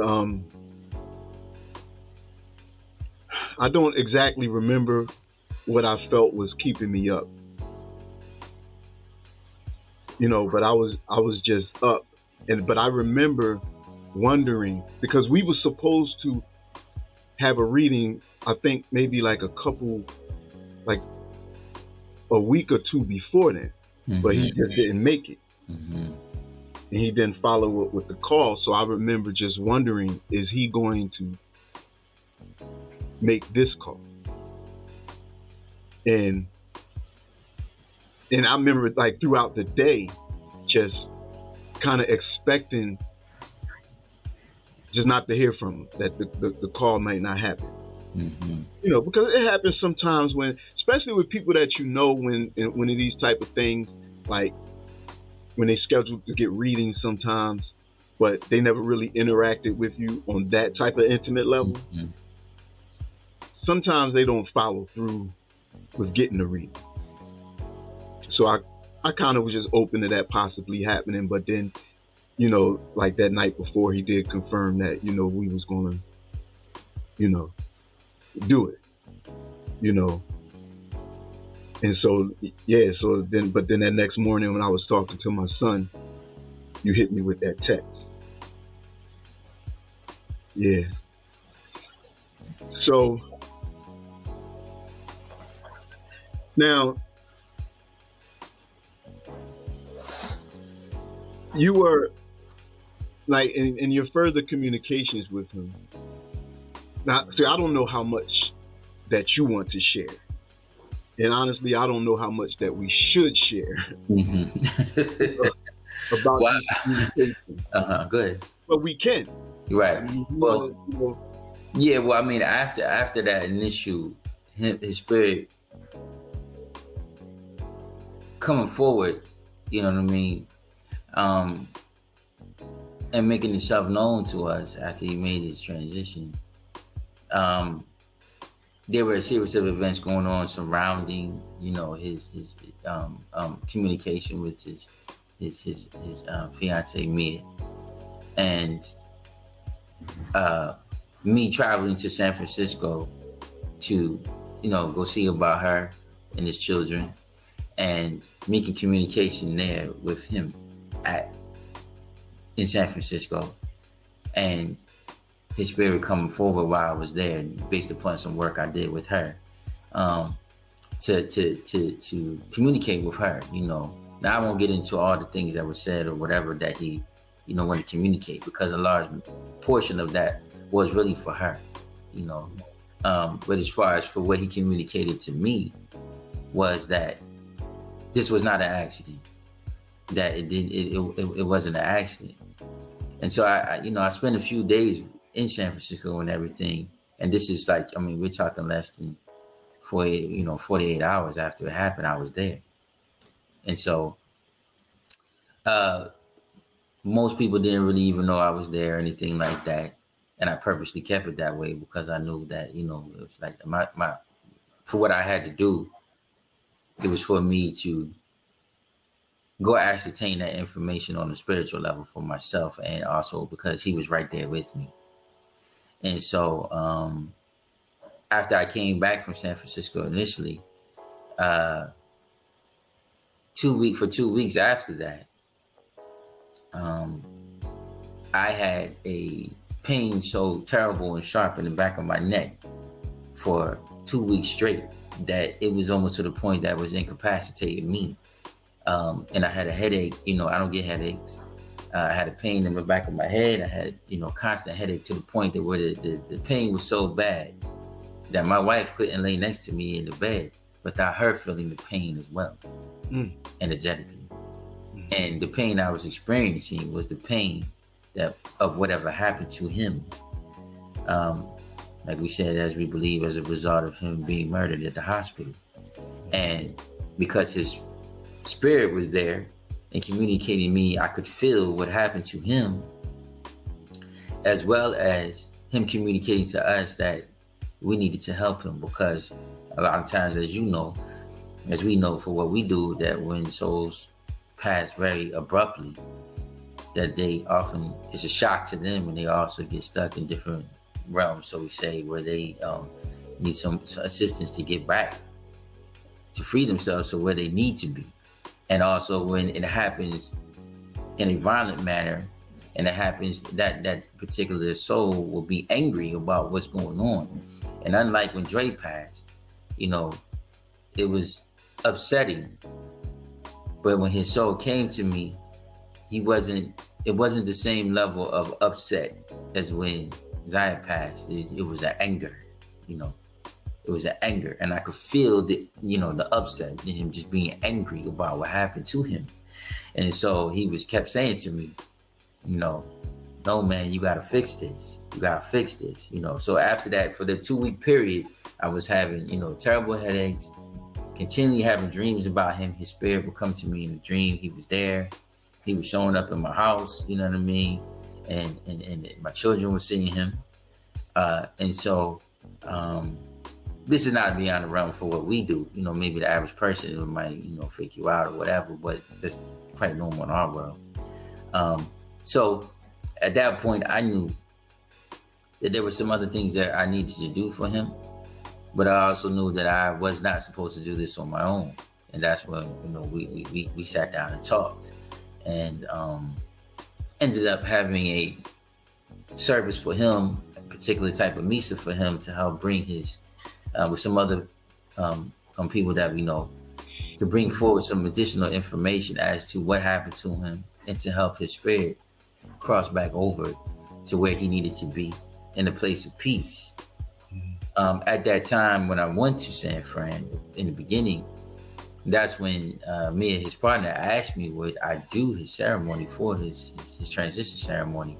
I don't exactly remember what I felt was keeping me up. But I was just up. But I remember wondering, because we were supposed to have a reading, I think maybe like a week or two before then, but he just didn't make it. And he didn't follow up with the call. So I remember just wondering, is he going to make this call. And I remember like throughout the day, just kind of expecting just not to hear from him, that the call might not happen. Mm-hmm. You know, because it happens sometimes when, especially with people that you know, when these type of things, like when they schedule to get readings sometimes, but they never really interacted with you on that type of intimate level. Mm-hmm. Sometimes they don't follow through with getting the reading. So I kind of was just open to that possibly happening, but then, you know, like that night before, he did confirm that, you know, we was gonna, you know, do it, you know. And so, yeah, so then, but then that next morning when I was talking to my son, you hit me with that text. Yeah. So now, you were like in your further communications with him. Now, see, I don't know how much that you want to share. And honestly, I don't know how much that we should share Mm-hmm. about Wow. these communications. Good. But we can. Right. I mean, Well, you know, yeah. Well, I mean, after that initial, his spirit coming forward, you know what I mean, and making himself known to us after he made his transition. There were a series of events going on surrounding, you know, his communication with his fiancée Mia, and me traveling to San Francisco to, you know, go see about her and his children, and making communication there with him in San Francisco, and his spirit coming forward while I was there, based upon some work I did with her, to communicate with her. You know, now I won't get into all the things that were said or whatever that he, you know, wanted to communicate, because a large portion of that was really for her. You know, but as far as for what he communicated to me, was that this was not an accident. That it wasn't an accident. And so I spent a few days in San Francisco and everything. And this is like, I mean, we're talking less than 48 hours after it happened, I was there. And so most people didn't really even know I was there or anything like that. And I purposely kept it that way because I knew that, you know, it was like my for what I had to do, it was for me to go ascertain that information on the spiritual level for myself, and also because he was right there with me. And so after I came back from San Francisco initially, 2 weeks after that, I had a pain so terrible and sharp in the back of my neck for 2 weeks straight that it was almost to the point that was incapacitating me. And I had a headache. You know, I don't get headaches. I had a pain in the back of my head. I had, you know, constant headache, to the point that where the pain was so bad that my wife couldn't lay next to me in the bed without her feeling the pain as well, energetically. And the pain I was experiencing was the pain that of whatever happened to him. Like we said, as we believe, as a result of him being murdered at the hospital. And because his spirit was there and communicating me, I could feel what happened to him, as well as him communicating to us that we needed to help him, because a lot of times, as you know, as we know for what we do, that when souls pass very abruptly, that they often, it's a shock to them, and they also get stuck in different realms, so we say, where they need some assistance to get back, to free themselves to where they need to be. And also when it happens in a violent manner, and it happens that particular soul will be angry about what's going on. And unlike when Dre passed, you know, it was upsetting. But when his soul came to me, it wasn't the same level of upset as when Ziah passed. It was an anger. it was an anger, and I could feel the upset in him, just being angry about what happened to him. And so he kept saying to me, no, man, you gotta fix this. You gotta fix this. So after that, for the 2-week period, I was having, terrible headaches, continually having dreams about him. His spirit would come to me in a dream. He was there. He was showing up in my house, you know what I mean? And my children were seeing him. And so this is not beyond the realm for what we do. Maybe the average person might, freak you out or whatever, but that's quite normal in our world. So at that point, I knew that there were some other things that I needed to do for him, but I also knew that I was not supposed to do this on my own. And that's when, we sat down and talked, and ended up having a service for him, a particular type of misa for him, to help bring his, with some other people that we know, to bring forward some additional information as to what happened to him, and to help his spirit cross back over to where he needed to be, in a place of peace. At that time, when I went to San Fran in the beginning, that's when me and his partner asked me would I do his ceremony for his transition ceremony.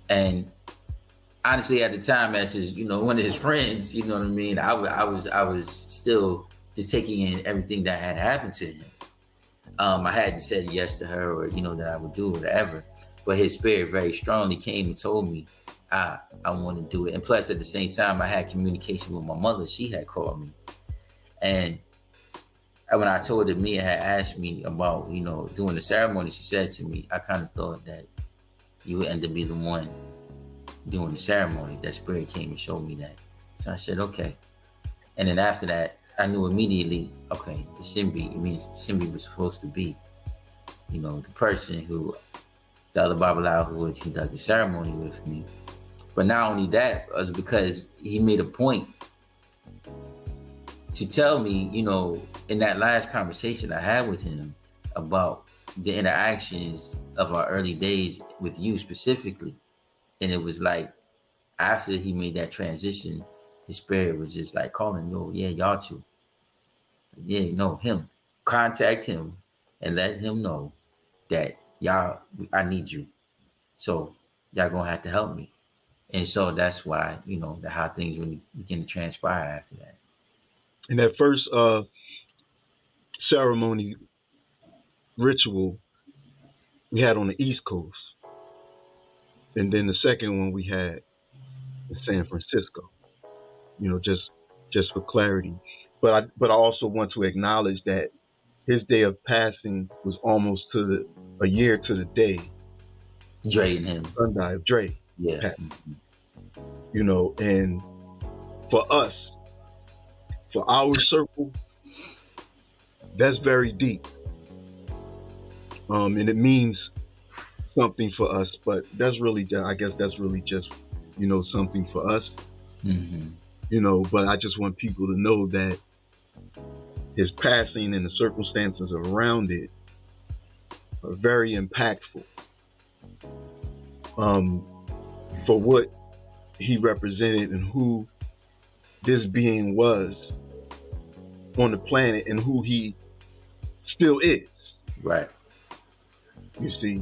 And honestly, at the time, as his, one of his friends, you know what I mean, I was still just taking in everything that had happened to him. I hadn't said yes to her, or that I would do whatever, but his spirit very strongly came and told me I want to do it. And plus, at the same time, I had communication with my mother. She had called me, and when I told her Mia had asked me about doing the ceremony, she said to me, I kind of thought that you would end up being the one doing the ceremony. That spirit came and showed me that. So I said, okay. And then after that, I knew immediately, okay, the Zumbi was supposed to be, the person who, the other Babalawo who would conduct the ceremony with me. But not only that, was because he made a point to tell me, in that last conversation I had with him about the interactions of our early days with you specifically. And it was like, after he made that transition, his spirit was just like calling, y'all two. Yeah, him. Contact him and let him know that I need you. So y'all gonna have to help me. And so that's why, how things really begin to transpire after that. In that first ceremony ritual we had on the East Coast, and then the second one we had in San Francisco. Just for clarity. But I also want to acknowledge that his day of passing was almost a year to the day. Dre and him. Sunday of Dre. Yeah. And for us, for our circle, that's very deep. And it means something for us, but I guess that's really just, something for us. Mm-hmm. But I just want people to know that his passing and the circumstances around it are very impactful for what he represented and who this being was on the planet and who he still is. Right. You see.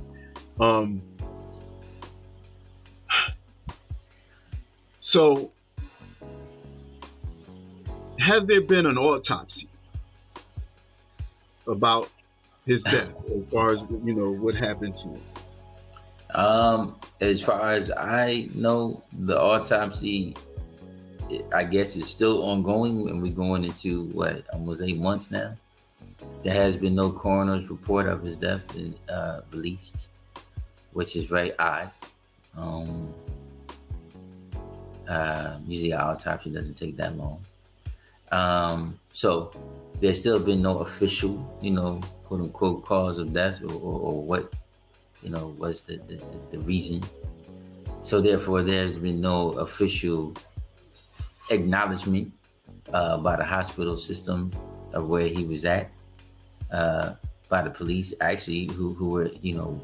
So has there been an autopsy about his death as far as what happened to him? As far as I know, the autopsy, I guess, is still ongoing, and we're going into almost 8 months now. There has been no coroner's report of his death released, which is very odd. Usually an autopsy doesn't take that long. So there's still been no official, quote unquote, cause of death or what, was the reason. So therefore there's been no official acknowledgement by the hospital system of where he was at, by the police actually, who were,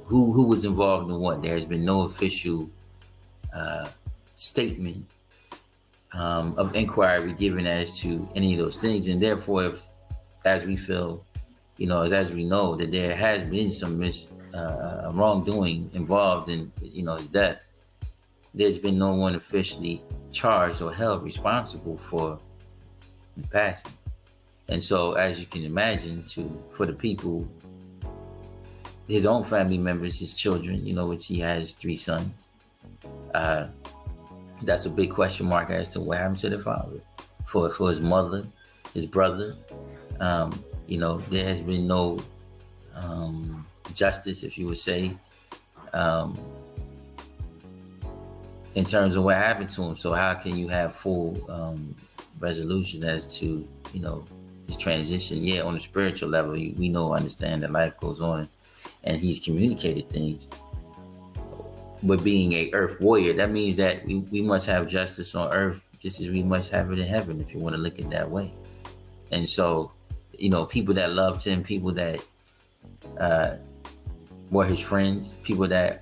who was involved in what. There's been no official statement of inquiry given as to any of those things. And therefore, if, as we feel, as we know that there has been some wrongdoing involved in, his death, there's been no one officially charged or held responsible for his passing. And so, as you can imagine, for the people, his own family members, his children, which he has 3 sons, that's a big question mark as to what happened to the father. For his mother, his brother, there has been no justice, if you would say, in terms of what happened to him. So how can you have full resolution as to, his transition? Yeah, on a spiritual level, we understand that life goes on, and he's communicated things. But being a earth warrior, that means that we must have justice on earth just as we must have it in heaven, if you want to look at it that way. And so, people that loved him, people that were his friends, people that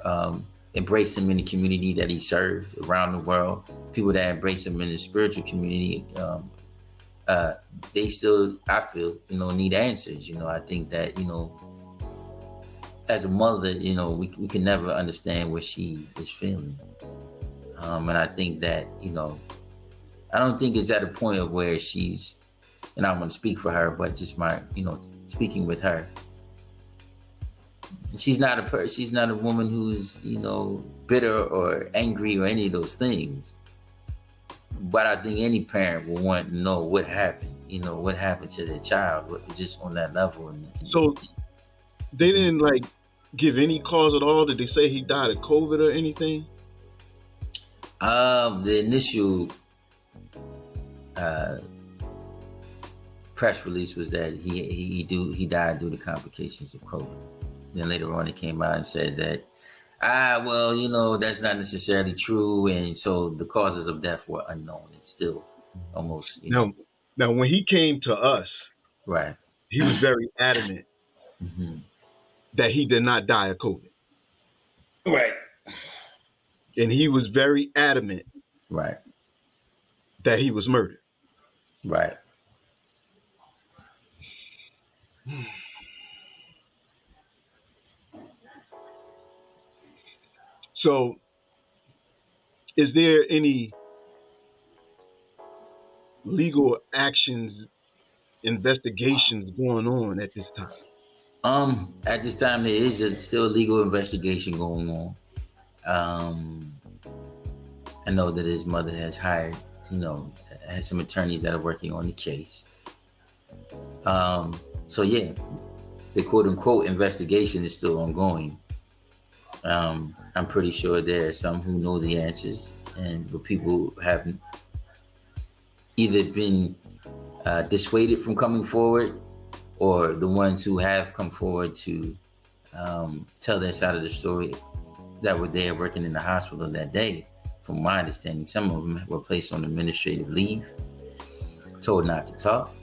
embraced him in the community that he served around the world, people that embraced him in the spiritual community, they still, I feel, need answers. I think that, as a mother, we can never understand what she is feeling. And I think that, I don't think it's at a point of where she's, and I'm going to speak for her, but just my, speaking with her, she's not a woman who's, bitter or angry or any of those things. But I think any parent will want to know what happened, what happened to their child, just on that level. So they didn't give any cause at all? Did they say he died of COVID or anything? The initial press release was that he died due to complications of COVID. Then later on, it came out and said that, that's not necessarily true, and so the causes of death were unknown. It's still almost Now, when he came to us, right, he was very adamant that he did not die of COVID. Right. And he was very adamant right, that he was murdered. Right. So, is there any legal actions, investigations going on at this time? At this time, there is still a legal investigation going on. I know that his mother has hired, has some attorneys that are working on the case. So yeah, the quote unquote investigation is still ongoing. I'm pretty sure there are some who know the answers, but people have either been dissuaded from coming forward, or the ones who have come forward to tell their side of the story that were there working in the hospital that day. From my understanding, some of them were placed on administrative leave, told not to talk.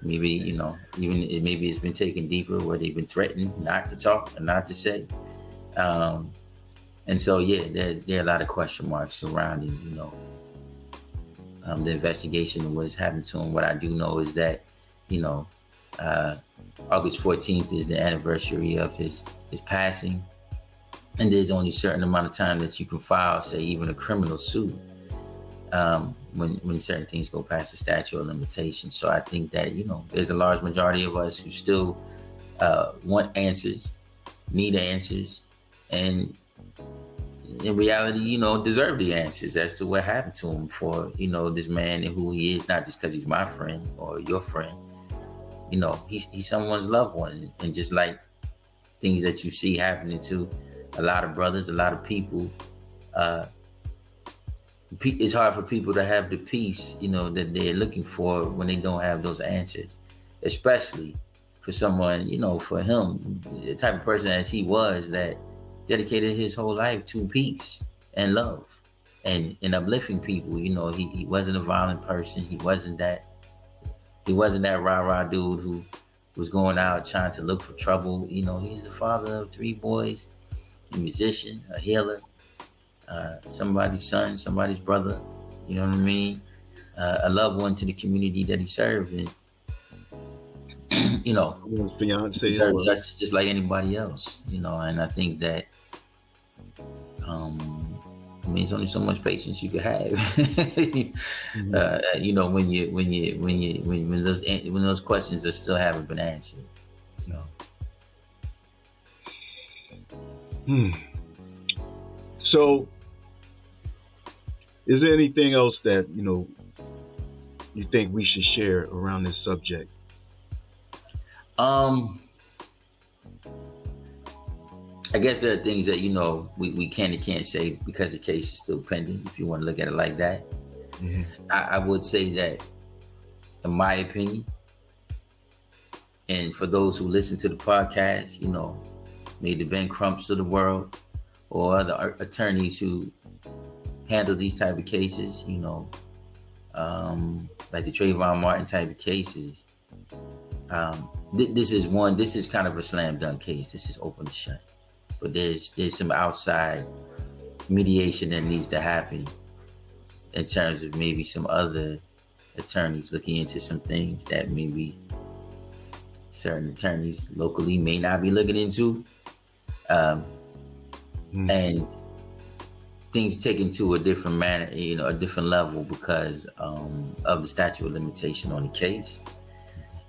Maybe, maybe it's been taken deeper where they've been threatened not to talk or not to say. And so, yeah, there are a lot of question marks surrounding, the investigation of what has happened to him. What I do know is that, August 14th is the anniversary of his passing. And there's only a certain amount of time that you can file, say, even a criminal suit, when certain things go past the statute of limitations. So I think that, there's a large majority of us who still want answers, need answers, and in reality, deserve the answers as to what happened to him for, this man and who he is, not just because he's my friend or your friend. He's someone's loved one. And just like things that you see happening to a lot of brothers, a lot of people, it's hard for people to have the peace, that they're looking for when they don't have those answers, especially for someone, for him, the type of person as he was, that dedicated his whole life to peace and love and uplifting people. He wasn't a violent person. He wasn't that rah-rah dude who was going out trying to look for trouble. He's the father of 3 boys, a musician, a healer, somebody's son, somebody's brother. You know what I mean? A loved one to the community that he served, and you know, His fiance he as deserves well. justice just like anybody else. You know, and I think that I mean, it's only so much patience you could have. You know, when those questions are still haven't been answered. So. So, is there anything else that you think we should share around this subject? I guess there are things that we can and can't say because the case is still pending. If you want to look at it like that, I would say that, in my opinion, and for those who listen to the podcast, maybe the Ben Crumps of the world or other attorneys who handle these type of cases, like the Trayvon Martin type of cases. This is kind of a slam dunk case. This is open and shut. But there's some outside mediation that needs to happen in terms of maybe some other attorneys looking into some things that maybe certain attorneys locally may not be looking into. And things taken to a different manner, a different level because of the statute of limitation on the case.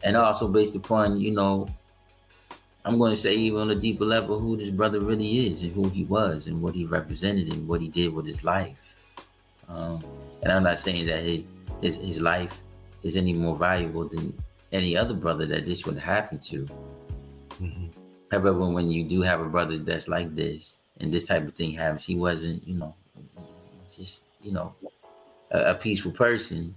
And also based upon, I'm going to say even on a deeper level, who this brother really is and who he was and what he represented and what he did with his life. And I'm not saying that his life is any more valuable than any other brother that this would happen to. However, when you do have a brother that's like this and this type of thing happens, he wasn't, just, a peaceful person.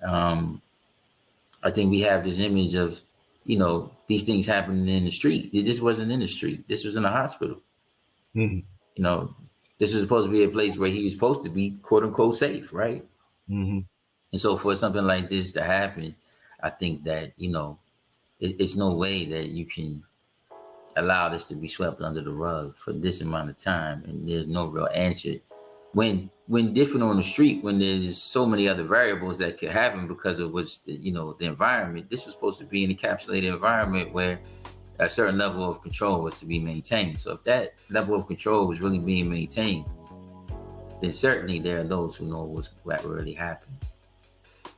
I think we have this image of, these things happening in the street. This wasn't in the street. This was in a hospital. This was supposed to be a place where he was supposed to be, quote unquote, safe, right? And so for something like this to happen, I think that, it's no way that you can allow this to be swept under the rug for this amount of time. And there's no real answer. When different on the street, when there's so many other variables that could happen because of what's the environment, this was supposed to be an encapsulated environment where a certain level of control was to be maintained. So if that level of control was really being maintained, then certainly there are those who know what really happened.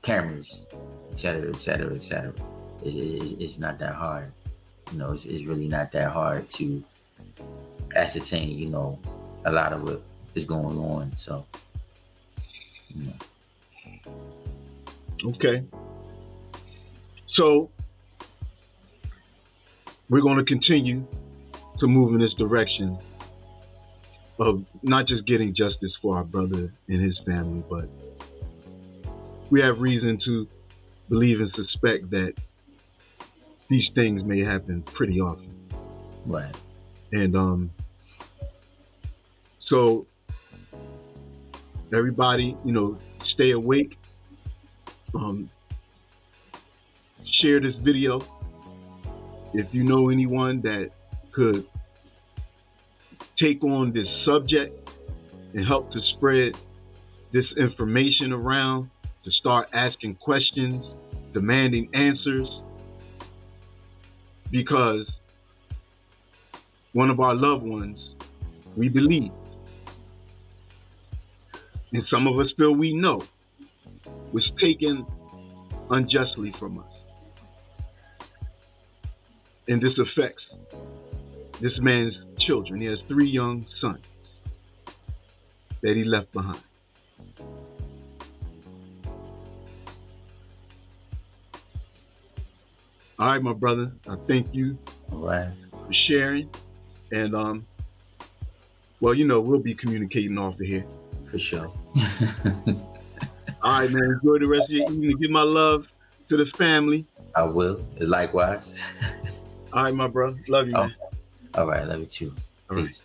Cameras, et cetera, et cetera, et cetera. It's not that hard. It's really not that hard to ascertain, a lot of what is going on. So, Okay. So, we're going to continue to move in this direction of not just getting justice for our brother and his family, but we have reason to believe and suspect that these things may happen pretty often. Right. And so everybody, stay awake. Share this video. If you know anyone that could take on this subject and help to spread this information around, to start asking questions, demanding answers, because one of our loved ones, we believe, and some of us feel we know, was taken unjustly from us. And this affects this man's children. He has 3 young sons that he left behind. All right, my brother. I thank you for sharing. And, we'll be communicating off of here. For sure. All right, man. Enjoy the rest of your evening. Give my love to the family. I will. Likewise. All right, my bro. Love you, man. All right. Love you too. Peace.